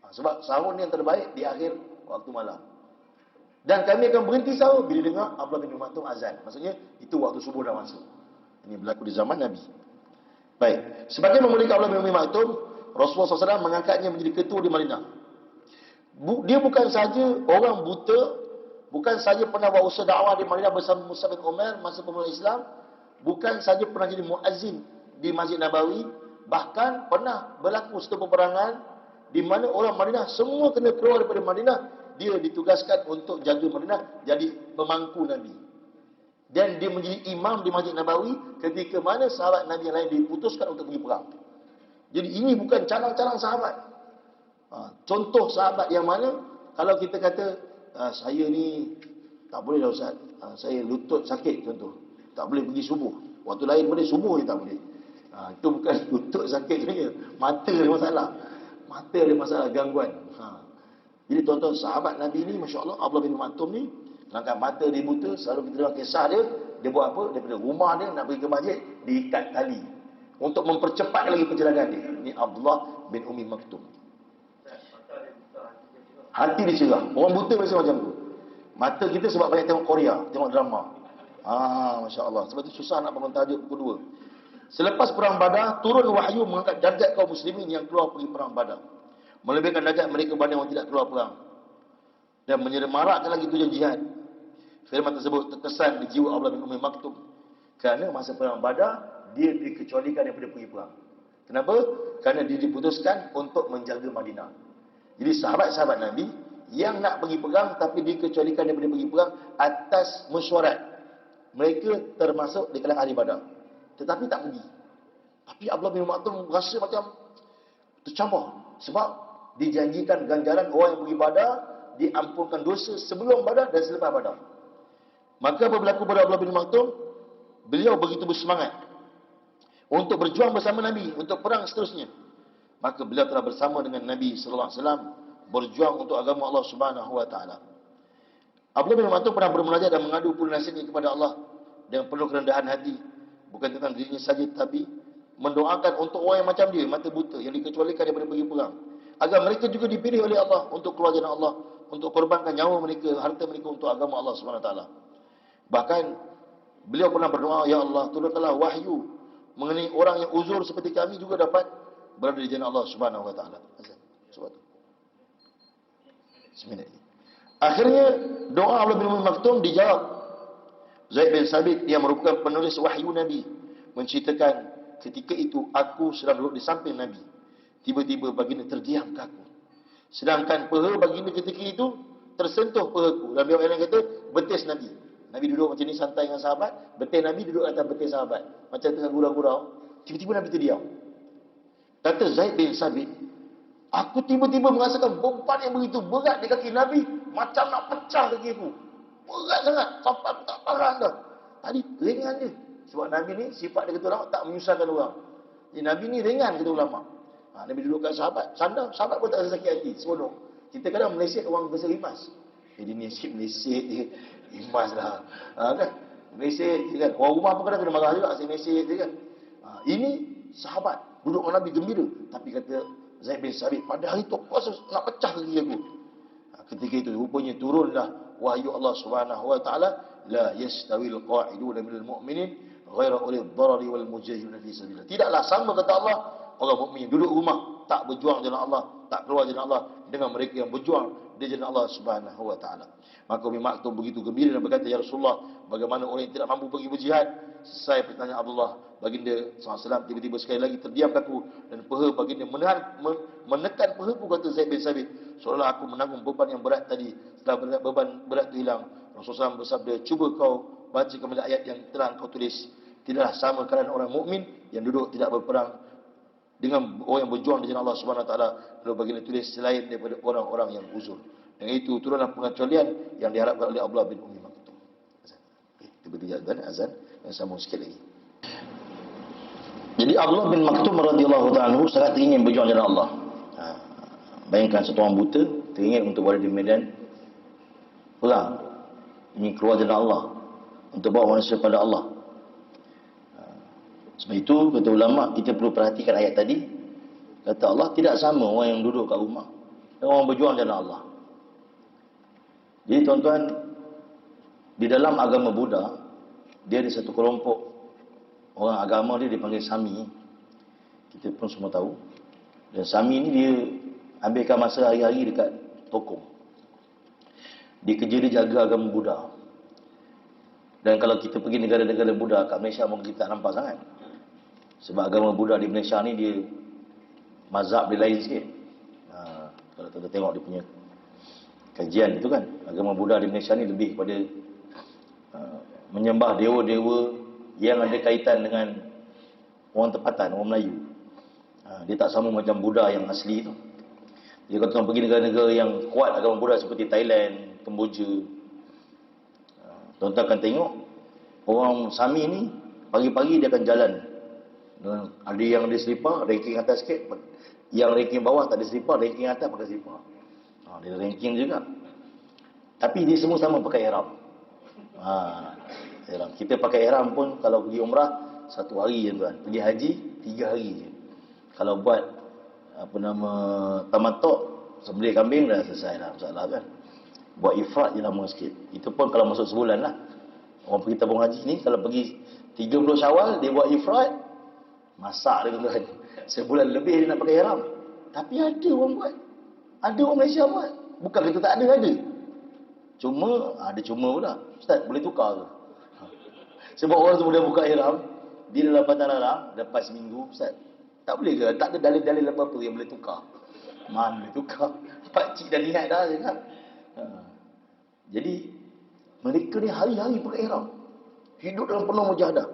Sebab sahur ni yang terbaik di akhir waktu malam. Dan kami akan berhenti sahur bila dengar Abdullah bin Ummi Maktum azan. Maksudnya itu waktu subuh dah masuk. Ini berlaku di zaman Nabi. Baik, sebagai memulihkan Abdullah bin Ummi Maktum, Rasulullah SAW mengangkatnya menjadi ketua di Madinah. Dia bukan saja orang buta, bukan saja pernah buat usaha dakwah di Madinah bersama Mus'ab bin Umair masa pemulihan Islam, bukan saja pernah jadi muazzin di Masjid Nabawi, bahkan pernah berlaku satu peperangan di mana orang Madinah semua kena keluar daripada Madinah. Dia ditugaskan untuk jaga Madinah, jadi pemangku Nabi. Dan dia menjadi imam di Masjid Nabawi ketika mana sahabat Nabi yang lain diputuskan untuk pergi perang. Jadi ini bukan carang-carang sahabat. Contoh sahabat yang mana kalau kita kata saya ni tak boleh dah Ustaz, saya lutut sakit contoh, tak boleh pergi subuh. Waktu lain boleh, subuh je tak boleh. Itu bukan lutut sakit sebenarnya, mata ada masalah. Mata ada masalah, gangguan. Jadi tuan-tuan, sahabat Nabi ni, Masya Allah, Abdullah bin Maktum ni, sedangkan mata dia buta, selalu kita dengar kisah dia, dia buat apa? Daripada rumah dia nak pergi ke masjid, diikat tali untuk mempercepat lagi perjalanan dia. Ni Abdullah bin Umi Maktum. Hati dia cerah. Orang buta biasa macam tu. Mata kita sebab banyak tengok Korea, tengok drama. Masya Allah. Sebab tu susah nak bangun tahajud pukul 2. Selepas perang Badar, turun wahyu mengangkat darjat kaum muslimin yang keluar pergi perang Badar, melebihkan darjat mereka pada yang tidak keluar perang, dan menyemarakkan lagi tujuan jihad. Firman tersebut terkesan di jiwa Abdullah bin Umi Maktum, kerana masa perang Badar dia dikecualikan daripada pergi perang. Kenapa? Kerana dia diputuskan untuk menjaga Madinah. Jadi sahabat-sahabat Nabi yang nak pergi perang tapi dikecualikan daripada pergi perang atas mesyuarat. Mereka termasuk di kalangan ahli Badar, tetapi tak pergi. Tapi Abdullah bin Maktum rasa macam tercampur, sebab dijanjikan ganjaran orang yang pergi Badar, diampunkan dosa sebelum Badar dan selepas Badar. Maka apa berlaku pada Abdullah bin Maktum? Beliau begitu bersemangat untuk berjuang bersama Nabi untuk perang seterusnya. Maka beliau telah bersama dengan Nabi sallallahu alaihi wasallam berjuang untuk agama Allah Subhanahu wa taala. Abdullah bin Maktum pernah bermunajat dan mengadu perlunasannya kepada Allah dengan penuh kerendahan hati, bukan tentang dirinya saja, tapi mendoakan untuk orang yang macam dia, mata buta, yang dikecualikan daripada pergi perang, agar mereka juga dipilih oleh Allah untuk keluar jalan Allah, untuk korbankan nyawa mereka, harta mereka untuk agama Allah Subhanahu wa taala. Bahkan beliau pernah berdoa, ya Allah, turunkanlah wahyu mengenai orang yang uzur seperti kami juga dapat berada di jalan Allah Subhanahu wa taala. Sebab tu. Seminit. Akhirnya doa Abdullah bin Maktum dijawab. Zaid bin Sabit yang merupakan penulis wahyu Nabi menceritakan, ketika itu aku sedang duduk di samping Nabi. Tiba-tiba baginda terdiam kaku. Sedangkan peha baginda ketika itu tersentuh pehaku. Dalam riwayat lain kata betis Nabi. Nabi duduk macam ni santai dengan sahabat, betis Nabi duduk atas betis sahabat, macam tengah gurau-gurau. Tiba-tiba Nabi terdiam. Kata Zaid bin Sabit, aku tiba-tiba merasakan beban yang begitu berat di kaki Nabi, macam nak pecah kaki aku. Berat sangat, sampai tak parah dah. Tadi ringan je. Sebab Nabi ni sifat dia kata ulama tak menyusahkan orang. Jadi Nabi ni ringan kata ulama. Nabi duduk kat sahabat, sandar, sahabat pun tak rasa sakit hati, seronok. Kita kadang Malaysia orang biasa rimas. Jadi ni sikit Malaysia je, rimas lah. Kan? Malaysia je kan. Orang rumah pun kadang kena marah juga, asyik Malaysia je kan. Ini sahabat duduk dengan Nabi gembira, tapi kata Zaid bin Sabit, pada hari tu puasa nak pecah kaki aku. Ketika itu rupanya turunlah wahyu Allah Subhanahu wa taala, la yastawil qa'iduna minal mu'minin ghairu ulil darari wal mujahidin fi sabilillah. Tidaklah sama kata Allah orang mukmin duduk rumah tak berjuang jalan Allah, tak keluar jalan Allah, dengan mereka yang berjuang di jalan Allah Subhanahu wa taala. Maka Umi Maktum begitu gembira dan berkata, ya Rasulullah, bagaimana orang yang tidak mampu pergi berjihad? Selesai pertanyaan Abdullah, baginda SAW tiba-tiba sekali lagi terdiam kaku, dan peha baginda menekan pehaku, kata Zaid bin Sabit, seolah aku menanggung beban yang berat tadi. Setelah beban berat itu hilang, Rasulullah SAW bersabda, cuba kau baca kembali ayat yang telah kau tulis. Tidaklah sama keadaan orang mukmin yang duduk tidak berperang dengan orang yang berjuang di jalan Allah Subhanahu wa taala. Lalu baginda tulis selain daripada orang-orang yang uzur. Dengan itu turunlah pengecualian yang diharapkan oleh Abdullah bin Umi Maktum. Tiba-tiba azan dan sambung sikit lagi. Jadi Abdullah bin Maktum radhiyallahu ta'ala sangat ingin berjuang jalan Allah. Bayangkan satu orang buta teringin untuk berada di medan perang, ingin keluar jalan Allah, untuk bawa manusia pada Allah. Sebab itu kata ulama, kita perlu perhatikan ayat tadi. Kata Allah tidak sama orang yang duduk kat rumah dan orang berjuang jalan Allah. Jadi tuan-tuan, di dalam agama Buddha, dia ada satu kelompok orang agama dia dipanggil Sami. Kita pun semua tahu. Dan Sami ni dia ambilkan masa hari-hari dekat toko. Dia kerja, dia jaga agama Buddha. Dan kalau kita pergi negara-negara Buddha kat Malaysia mungkin kita tak nampak sangat. Sebab agama Buddha di Malaysia ni dia mazhab dia lain sikit. Kalau kita tengok dia punya kajian itu kan, agama Buddha di Malaysia ni lebih kepada menyembah dewa-dewa yang ada kaitan dengan orang tempatan, orang Melayu. Dia tak sama macam Buddha yang asli tu. Dia kalau tuan pergi negara-negara yang kuat agama Buddha seperti Thailand, Kemboja, tuan-tuan akan tengok orang Sami ni pagi-pagi dia akan jalan. Ada yang ada selipar, ranking atas sikit. Yang ranking bawah tak ada selipar, ranking atas pakai selipar. Dia ranking juga. Tapi dia semua sama pakai ihram. Ihram. Kita pakai ihram pun kalau pergi umrah 1 hari je tuan. Pergi haji 3 hari je. Kalau buat tamattu', sembelih kambing dah selesai dah masalah kan. Buat ifrat je lama sikit. Itu pun kalau masuk sebulan lah. Orang pergi tabung haji ni kalau pergi 30 Syawal dia buat ifrat, masak dia tuan. Sebulan lebih dia nak pakai ihram. Tapi ada orang buat. Ada orang Malaysia buat. Bukan kita tak ada, ada. Ada cuma pula. Ustaz, boleh tukar ke? Sebab orang semua dah buka ihram, dia dalam patah larang, lepas seminggu, Ustaz, tak boleh ke? Tak ada dalil-dalil apa-apa yang boleh tukar. Mana boleh tukar? Pakcik dah niat dah cakap. Jadi, mereka ni hari-hari pakai ihram. Hidup dalam penuh mujahadah.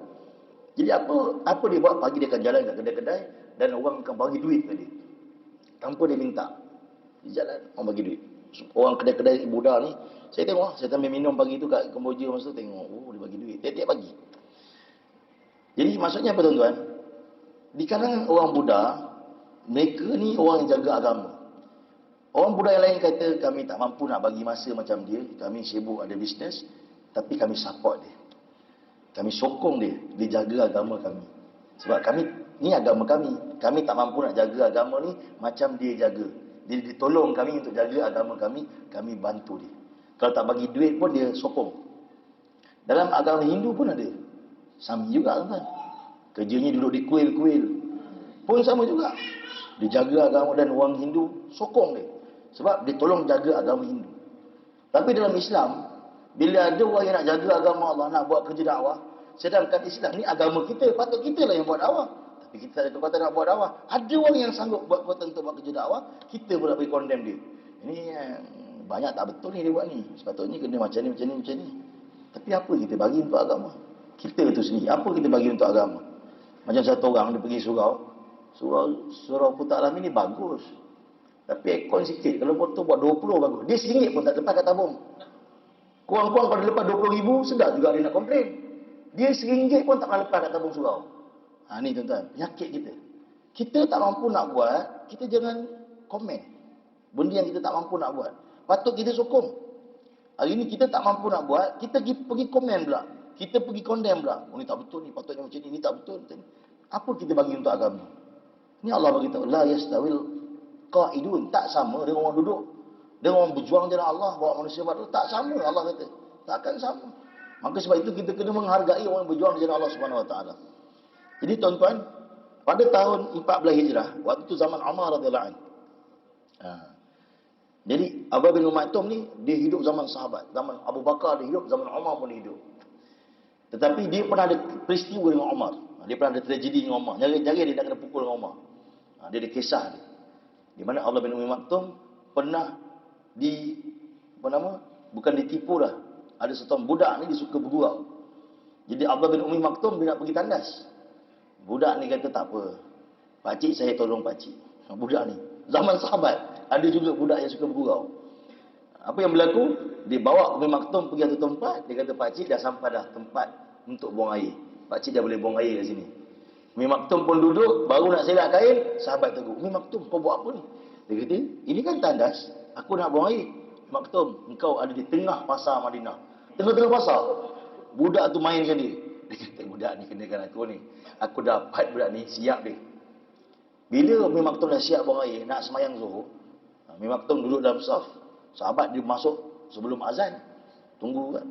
Jadi apa dia buat? Pagi dia akan jalan kat kedai-kedai dan orang akan bagi duit ke dia. Tanpa dia minta. Dia jalan, orang bagi duit. Orang kedai-kedai Buddha ni, saya tengok, saya sambil minum pagi tu kat Kemboja masa tu tengok, dia bagi duit. Tiap-tiap pagi. Jadi maksudnya apa tuan-tuan? Di kalangan orang Buddha, mereka ni orang yang jaga agama. Orang Buddha yang lain kata, kami tak mampu nak bagi masa macam dia, kami sibuk ada bisnes, tapi kami support dia. Kami sokong dia, dia jaga agama kami. Sebab kami, ni agama kami. Kami tak mampu nak jaga agama ni macam dia jaga. Dia tolong kami untuk jaga agama kami, kami bantu dia. Kalau tak bagi duit pun dia sokong. Dalam agama Hindu pun ada. Sami juga tuan. Kerjanya duduk di kuil-kuil. Pun sama juga. Dia jaga agama dan orang Hindu sokong dia. Sebab dia tolong jaga agama Hindu. Tapi dalam Islam, bila ada orang yang nak jaga agama Allah, nak buat kerja dakwah, sedangkan Islam ni agama kita, patut kita lah yang buat dakwah. Tapi kita tak ada kekuatan nak buat dakwah. Ada orang yang sanggup buat kekuatan untuk buat kerja dakwah, kita pula pergi condemn dia. Ini banyak tak betul ni dia buat ni. Sepatutnya kena macam ni, macam ni, macam ni. Tapi apa kita bagi untuk agama? Kita tu sendiri, apa kita bagi untuk agama? Macam satu orang dia pergi surau Putak Alam ni bagus. Tapi aircon sikit, kalau botol buat 20 bagus. Dia RM1 pun tak lepas kat tabung. Kurang-kurang kalau lepas 20,000, sedap juga dia nak komplain. Dia RM1 pun tak nak lepas kat tabung surau. Ni tuan-tuan, penyakit kita. Kita tak mampu nak buat, kita jangan komen. Benda yang kita tak mampu nak buat. Patut kita sokong. Hari ni kita tak mampu nak buat, kita pergi komen pula. Kita pergi condemn pula. Ni tak betul ni, patutnya macam ni tak betul. Apa kita bagi untuk agama? Ni Allah bagi tahu, la yastawil qaidun, tak sama dengan orang duduk. Dengan orang berjuang jalan Allah, bawa manusia baru, tak sama Allah kata. Takkan sama. Maka sebab itu kita kena menghargai orang yang berjuang jalan Allah Subhanahu Wa Taala. Jadi tuan-tuan, pada tahun 14 Hijrah, waktu itu zaman Umar radhiyallahu anhu. Jadi Abu bin Maktum ni dia hidup zaman sahabat, zaman Abu Bakar dia hidup, zaman Umar pun dia hidup. Tetapi dia pernah ada peristiwa dengan Umar. Dia pernah ada tragedi dengan Umar. Jangan dia nak kena pukul dengan Umar. Dia ada kisah dia. Di mana Abdullah bin Maktum pernah bukan ditipu lah. Ada seorang budak ni dia suka bergurau. Jadi Abdullah bin Maktum dia nak pergi tandas. Budak ni kata tak apa. Pakcik saya tolong pakcik. Budak ni. Zaman sahabat. Ada juga budak yang suka bergurau. Apa yang berlaku? Dia bawa Umi Maktum pergi satu tempat. Dia kata pakcik dah sampai dah tempat untuk buang air. Pakcik dah boleh buang air kat sini. Umi Maktum pun duduk. Baru nak selak kain. Sahabat tegur. Umi Maktum kau buat apa ni? Dia kata ini kan tandas. Aku nak buang air. Umi Maktum engkau ada di tengah pasar Madinah. Tengah-tengah pasar. Budak tu mainkan dia. Dia kata budak ni kenakan aku ni. Aku dapat budak ni siap dia. Bila Umi Maktum dah siap buang air, nak semayang Zuhur, Umi Maktum duduk dalam saf. Sahabat dia masuk sebelum azan. Tunggu kan.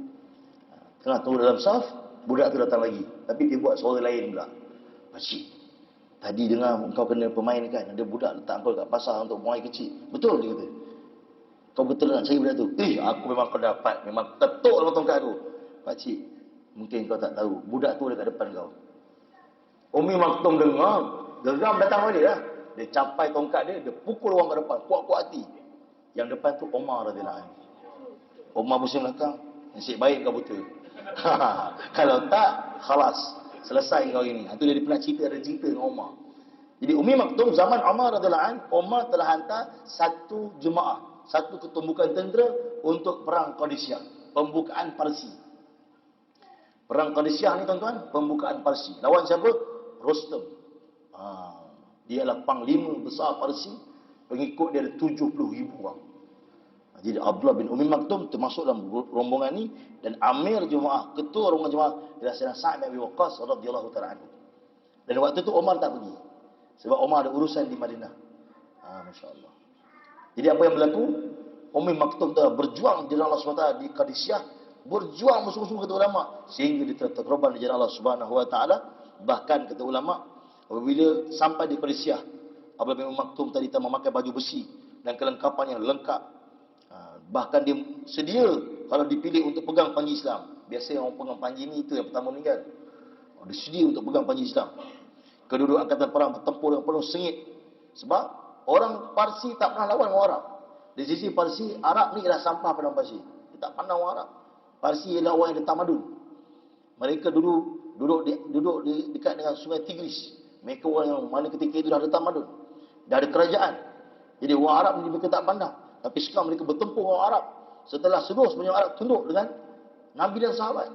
Tengah tunggu dalam saf, budak tu datang lagi. Tapi dia buat suara lain pula. Pakcik, tadi dengar kau kena pemain kan. Ada budak letak kau kat pasar untuk buang air kecil. Betul dia kata. Kau betul nak cari budak tu? Aku memang kau dapat. Memang ketuk dalam tongkat tu. Pakcik, mungkin kau tak tahu. Budak tu dekat depan kau. Umi Maktum dengar. Geram datang balik lah. Dia capai tongkat dia. Dia pukul orang kat depan. Kuat-kuat hati. Yang depan tu Omar radhiyallahu anhu. Omar pusing belakang. Nasib baik kau buta. Kalau tak, khalas. Selesai kau ini. Itu dia pernah cerita, ada cerita dengan Omar. Jadi Umi Maktum zaman Umar radhiyallahu anhu, Umar telah hantar satu jemaah, satu ketumbukan tentera untuk perang Qadisiyah, pembukaan Parsi. Perang Qadisiyah ni tuan-tuan, pembukaan Parsi. Lawan siapa? Rostam. Dia adalah panglima besar Parsi, pengikut dia ada 70,000 orang. Jadi Abdullah bin Umi Maktum termasuk dalam rombongan ni, dan amir jemaah, ketua rombongan jemaah ialah Sayyidina Sa'ad bin Abi Waqqas radhiyallahu ta'ala anhu. Dan waktu tu Umar tak pergi, sebab Umar ada urusan di Madinah. Masya-Allah. Jadi apa yang berlaku? Umi Maktum telah berjuang di jalan Allah SWT di Qadisiyah, berjuang bersungguh-sungguh kata ulama, sehingga dia terkorban di jalan Allah Subhanahu wa taala. Bahkan kata ulama, apabila sampai di Qadisiyah, apabila Umi Maktum tadi telah memakai baju besi dan kelengkapan yang lengkap, bahkan dia sedia kalau dipilih untuk pegang panji Islam. Biasa yang orang pegang panji ni itu yang pertama meninggal. Dia sedia untuk pegang panji Islam. Kedua-dua angkatan perang bertempur yang penuh sengit. Sebab orang Parsi tak pernah lawan orang Arab. Di sisi Parsi, Arab ni ialah sampah pada orang Parsi. Dia tak pandang orang Arab. Parsi ialah orang yang ada tamadun. Mereka duduk dekat dengan sungai Tigris. Mereka orang yang mana ketika itu dah ada tamadun, dah ada kerajaan. Jadi orang Arab ni mereka tak pandang. Tapi sekarang mereka bertempur orang Arab. Setelah seluruh sebenarnya Arab tunduk dengan Nabi dan sahabat.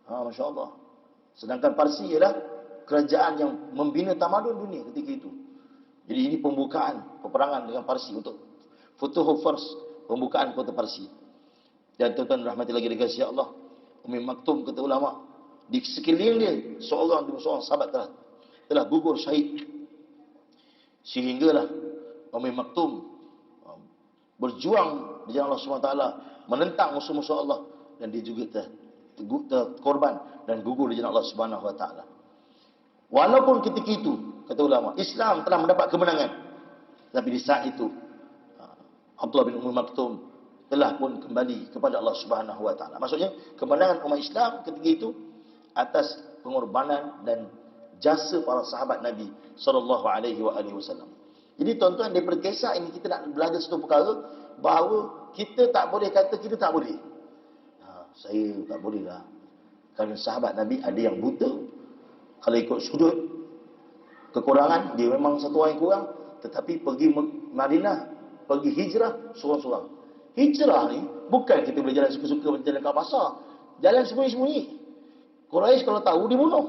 Masya Allah. Sedangkan Parsi ialah kerajaan yang membina tamadun dunia ketika itu. Jadi ini pembukaan peperangan dengan Parsi untuk Futuhul Fars, pembukaan kota Parsi. Dan tuan-tuan rahmati lagi dikasihi Allah, Umi Maktum kata ulama, di sekeliling dia seorang demi seorang sahabat telah gugur syahid. Sehinggalah Umi Maktum berjuang di jalan Allah SWT, menentang musuh-musuh Allah, dan dia juga terkorban dan gugur di jalan Allah Subhanahu wa taala. Walaupun ketika itu, kata ulama, Islam telah mendapat kemenangan, tapi di saat itu Abdullah bin Umi Maktum telah pun kembali kepada Allah Subhanahu wa taala. Maksudnya kemenangan umat Islam ketika itu atas pengorbanan dan jasa para sahabat Nabi sallallahu alaihi wasallam. Jadi tuan-tuan, daripada kisah ini kita nak belajar satu perkara, bahawa kita tak boleh kata kita tak boleh. Saya tak boleh lah. Kerana sahabat Nabi ada yang buta. Kalau ikut sudut kekurangan, dia memang satu orang yang kurang. Tetapi pergi Madinah, pergi hijrah seorang-seorang. Hijrah ni bukan kita boleh jalan suka-suka berjalan ke pasar. Jalan sembunyi-sembunyi. Quraisy kalau tahu, dia bunuh.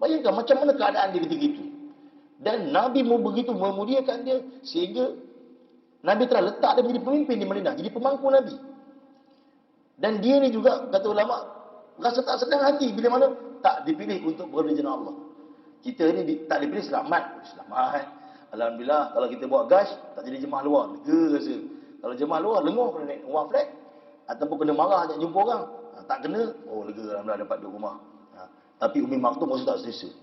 Bayangkan macam mana keadaan dia ketika itu. Dan Nabi begitu memuliakan dia, sehingga Nabi telah letak dia menjadi pemimpin di Madinah, jadi pemangku Nabi. Dan dia ni juga, kata ulama, rasa tak senang hati bila mana tak dipilih untuk bekerja di jalan Allah. Kita ni tak dipilih selamat. Alhamdulillah, kalau kita buat gas, tak jadi jemaah luar, lega rasa. Kalau jemaah luar, lenguh kena naik rumah flat, ataupun kena marah nak jumpa orang, tak kena, lega, alhamdulillah dapat duduk rumah. Tapi Umi Maktum maksud tak selesa.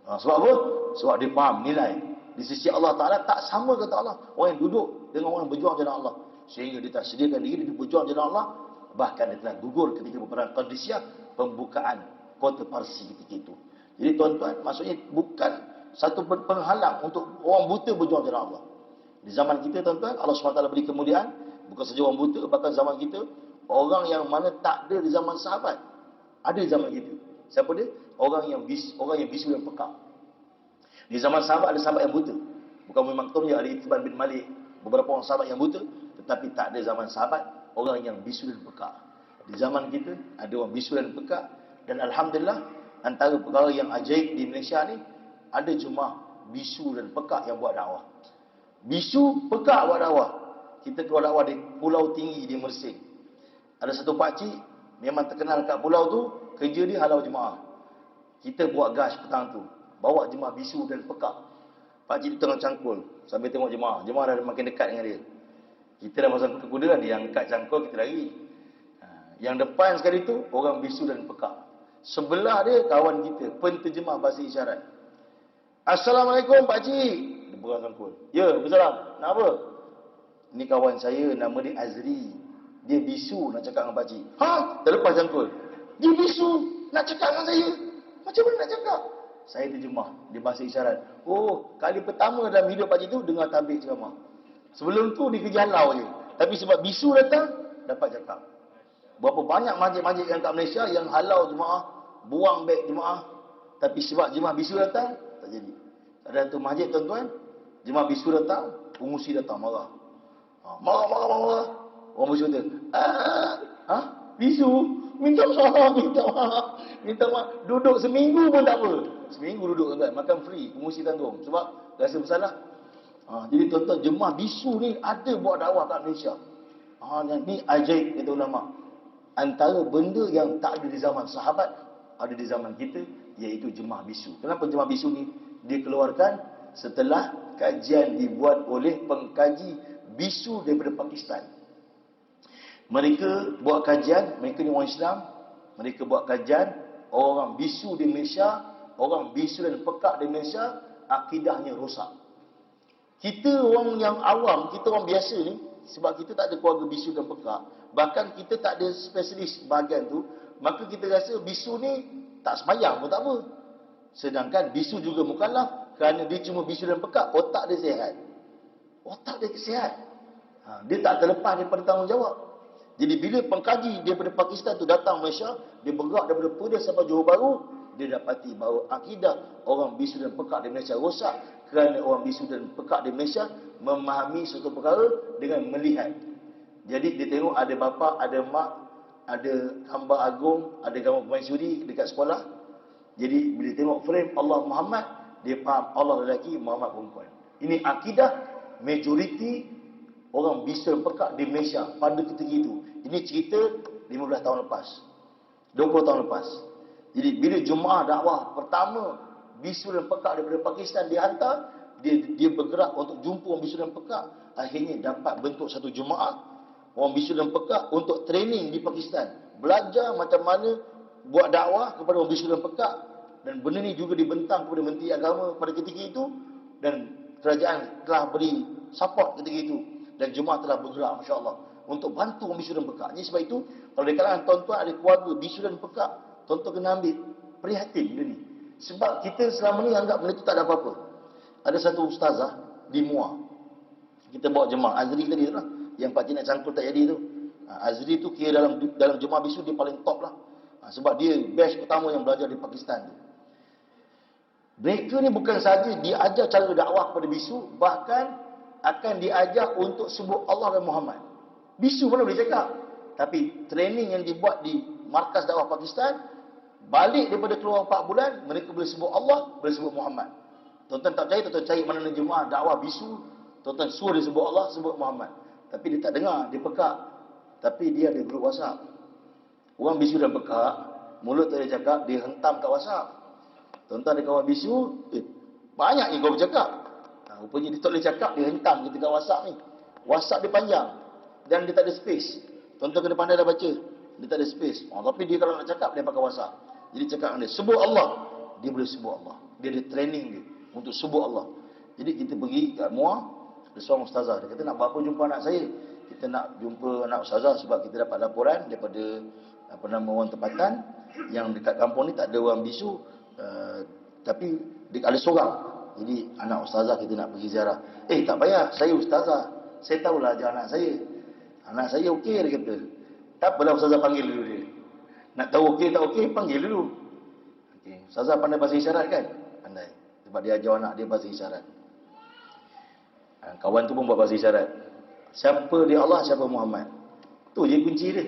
Sebab apa? Sebab dia faham nilai di sisi Allah Ta'ala tak sama, kata Allah, orang yang duduk dengan orang yang berjuang jalan Allah. Sehingga dia tak sediakan diri, dia berjuang jalan Allah. Bahkan dia telah gugur ketika peperangan Qadisiyah, pembukaan kota Parsi ketika itu. Jadi tuan-tuan, maksudnya bukan satu penghalang untuk orang buta berjuang jalan Allah. Di zaman kita tuan-tuan, Allah SWT beri kemuliaan, bukan saja orang buta, bahkan zaman kita, orang yang mana tak ada di zaman sahabat, ada di zaman kita. Siapa dia? Orang yang bisu yang peka. Di zaman sahabat ada sahabat yang buta. Bukan Umi Maktum je, ada Itban bin Malik, beberapa orang sahabat yang buta. Tetapi tak ada zaman sahabat orang yang bisu dan peka. Di zaman kita ada orang bisu dan peka. Dan Alhamdulillah, antara perkara yang ajaib di Malaysia ni, ada jemaah bisu dan peka yang buat dakwah. Bisu, peka buat dakwah. Kita keluar dakwah di pulau tinggi di Mersing. Ada satu pakcik memang terkenal kat pulau tu, kerja dia halau jemaah. Kita buat gas petang tu, bawa jemaah bisu dan peka. Pakcik tu tengah cangkul sambil tengok jemaah. Jemaah dah makin dekat dengan dia. Kita dah masuk ke kuda, dia angkat cangkul, kita lari. Yang depan sekali tu orang bisu dan peka. Sebelah dia kawan kita, penterjemah bahasa isyarat. Assalamualaikum pakcik. Dia pegang cangkul. Ya, Waalaikumsalam. Nak apa? Ni kawan saya, nama dia Azri. Dia bisu nak cakap dengan pakcik. Terlepas cangkul. Dia bisu nak cakap dengan saya. Macam mana nak cakap? Saya terjemah di bahasa isyarat. Kali pertama dalam hidup pakcik tu dengar tablik ceramah. Sebelum tu dia kerja halau je. Tapi sebab bisu datang, dapat cakap. Berapa banyak masjid-masjid yang kat Malaysia yang halau jemaah, buang beg jemaah. Tapi sebab jemaah bisu datang, tak jadi. Ada tu masjid tuan-tuan, jemaah bisu datang, pengusi datang marah. Marah. Orang bisu kata, bisu, minta maaf. Duduk seminggu pun tak apa. Seminggu duduk tuan-tuan, makan free, pengusi tanggung. Sebab rasa bersalah. Jadi tuan-tuan, jemaah bisu ni ada buat dakwah kat Malaysia. Ni ajaib kata ulama. Antara benda yang tak ada di zaman sahabat, ada di zaman kita, iaitu jemaah bisu. Kenapa jemaah bisu ni dikeluarkan? Setelah kajian dibuat oleh pengkaji bisu daripada Pakistan. Mereka buat kajian, mereka ni orang Islam, mereka buat kajian, orang bisu di Malaysia, orang bisu dan pekak di Malaysia, akidahnya rosak. Kita orang yang awam, kita orang biasa ni, sebab kita tak ada keluarga bisu dan pekak, bahkan kita tak ada spesialis bahagian tu, maka kita rasa bisu ni tak sembahyang pun tak apa. Sedangkan bisu juga mukallaf, kerana dia cuma bisu dan pekak, otak dia sihat. Otak dia sihat. Dia tak terlepas daripada tanggungjawab. Jadi bila pengkaji daripada Pakistan tu datang Malaysia, dia bergerak daripada Perlis sampai Johor Bahru, dia dapati bahawa akidah orang bisu dan pekak di Malaysia rosak, kerana orang bisu dan pekak di Malaysia memahami suatu perkara dengan melihat. Jadi dia tengok ada bapa, ada mak, ada hamba agung, ada gambar pemain suri dekat sekolah. Jadi bila tengok frame Allah Muhammad, dia faham Allah lelaki, Muhammad perempuan. Ini akidah majoriti orang bisu dan pekak di Malaysia pada ketika itu. Ini cerita 15 tahun lepas, 20 tahun lepas. Jadi bila jemaah dakwah pertama bisu dan pekak daripada Pakistan dihantar, dia bergerak untuk jumpa orang bisu dan pekak. Akhirnya dapat bentuk satu jemaah orang bisu dan pekak untuk training di Pakistan, belajar macam mana buat dakwah kepada orang bisu dan pekak. Dan benda ni juga dibentang kepada Menteri Agama pada ketika itu, dan kerajaan telah beri support ketika itu, dan jemaah telah bergerak masya-Allah untuk bantu orang bisu dan pekak. Jadi sebab itu, kalau di kalangan tuan-tuan ada keluarga bisu dan pekak, tuan-tuan kena ambil prihatin benda ni. Sebab kita selama ni anggap benda tu tak ada apa-apa. Ada satu ustazah di Muar, kita bawa jemaah Azri tadi tu lah, yang pakcik nak cangkul tak jadi tu. Azri tu kira dalam jemaah bisu dia paling top lah. Sebab dia batch pertama yang belajar di Pakistan tu. Mereka ni bukan saja diajar cara dakwah kepada bisu, bahkan akan diajar untuk sebut Allah dan Muhammad. Bisu mana boleh cakap. Tapi training yang dibuat di markas dakwah Pakistan, balik daripada keluar 4 bulan, mereka boleh sebut Allah, boleh sebut Muhammad. Tuan-tuan tak percaya, tuan-tuan cari mana jemaah dakwah bisu, tuan-tuan suruh dia sebut Allah, sebut Muhammad. Tapi dia tak dengar, dia pekak. Tapi dia ada grup WhatsApp. Orang bisu dan pekak, mulut tak dia cakap, dia hentam kat WhatsApp. Tuan-tuan ada kawan bisu, banyak ni kau bercakap. Rupanya dia tak boleh cakap, dia hentam kita kat WhatsApp ni. WhatsApp dia panjang dan dia tak ada space. Tuan-tuan kena pandai dah baca. Dia tak ada space. Tapi dia kalau nak cakap, dia pakai WhatsApp. Jadi cakap dengan dia, sebut Allah. Dia boleh sebut Allah. Dia ada training dia untuk sebut Allah. Jadi kita pergi kat Muar, ada seorang ustazah. Dia kata nak buat apa jumpa anak saya. Kita nak jumpa anak ustazah sebab kita dapat laporan daripada orang tempatan yang dekat kampung ni tak ada orang bisu, tapi ada seorang. Jadi anak ustazah kita nak pergi ziarah. Tak payah, saya ustazah, saya tahulah ajar anak saya. Anak saya okey, dia kata. Tak apalah, ustazah panggil dulu dia. Nak tahu okey tak okey, panggil dulu. Ustazah pandai bahasa isyarat kan? Pandai. Sebab dia ajar anak dia bahasa isyarat. Kawan tu pun buat bahasa isyarat. Siapa dia Allah, siapa Muhammad. Tu je kunci dia.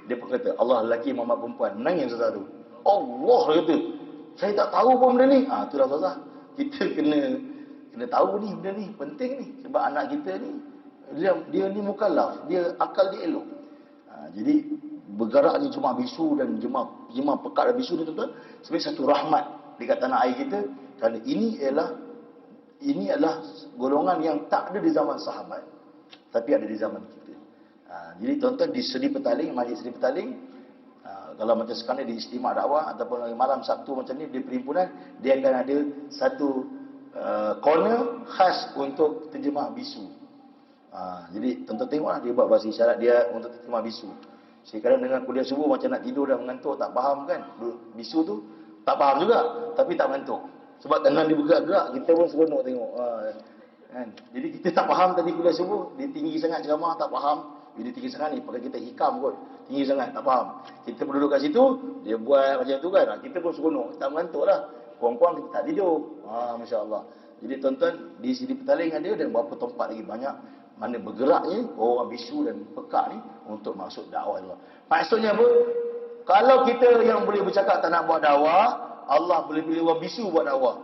Dia pun kata, Allah lelaki, Muhammad perempuan. Menangis ustazah tu. Allah, dia kata. Saya tak tahu pun benda ni. Itulah ustazah. Kita kena tahu ni benda ni. Penting ni. Sebab anak kita ni, dia ni mukallaf. Dia akal dia elok. Jadi, bergerak ni jemaah bisu dan jemaah pekat dan bisu ni tuan-tuan, sebagai satu rahmat dekat tanah air kita. Kerana ini adalah golongan yang tak ada di zaman sahabat, tapi ada di zaman kita. Jadi tuan-tuan di Seri Petaling, Majlis Seri Petaling, kalau macam sekarang di istimak dakwah ataupun malam Sabtu macam ni, di perhimpunan, dia akan ada satu corner khas untuk terjemah bisu. Jadi tuan-tuan tengoklah, dia buat bahasa isyarat dia untuk terjemah bisu. Sekarang dengan kuliah subuh macam nak tidur dah mengantuk, tak faham kan bisu tu, tak faham juga, tapi tak mengantuk. Sebab tangan dia bergerak-gerak, kita pun seronok tengok. Kan? Jadi kita tak faham tadi kuliah subuh, dia tinggi sangat ceramah, tak faham. Dia tinggi sangat ni, pakai kita hikam kot. Tinggi sangat, tak faham. Kita pun duduk kat situ, dia buat macam tu kan. Kita pun seronok, tak mengantuk lah. Kurang-kurang kita tak tidur. Masya Allah. Jadi tuan-tuan, di sini Petaling ada dan beberapa tempat lagi banyak mana bergeraknya orang bisu dan pekak ni untuk masuk dakwah Allah. Maksudnya apa? Kalau kita yang boleh bercakap tak nak buat dakwah, Allah boleh pilih orang bisu buat dakwah.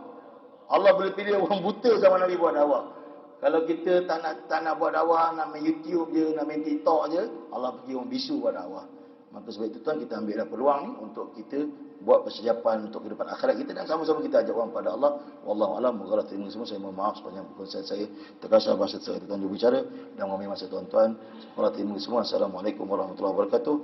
Allah boleh pilih orang buta zaman Nabi buat dakwah. Kalau kita tak nak buat dakwah, nak main YouTube je, nak main TikTok je, Allah pergi orang bisu buat dakwah. Maka sebab itu tuan, kita ambillah peluang ni untuk kita buat persiapan untuk kehidupan akhirat kita dan sama-sama kita ajak orang pada Allah. Wallahu a'lam. Moga Allah terima semua. Saya mohon maaf sepanjang perkongsian saya terkasar bahasa saya tuan berbicara dan mengambil masa tuan-tuan. Allah terima semua. Assalamualaikum warahmatullahi wabarakatuh.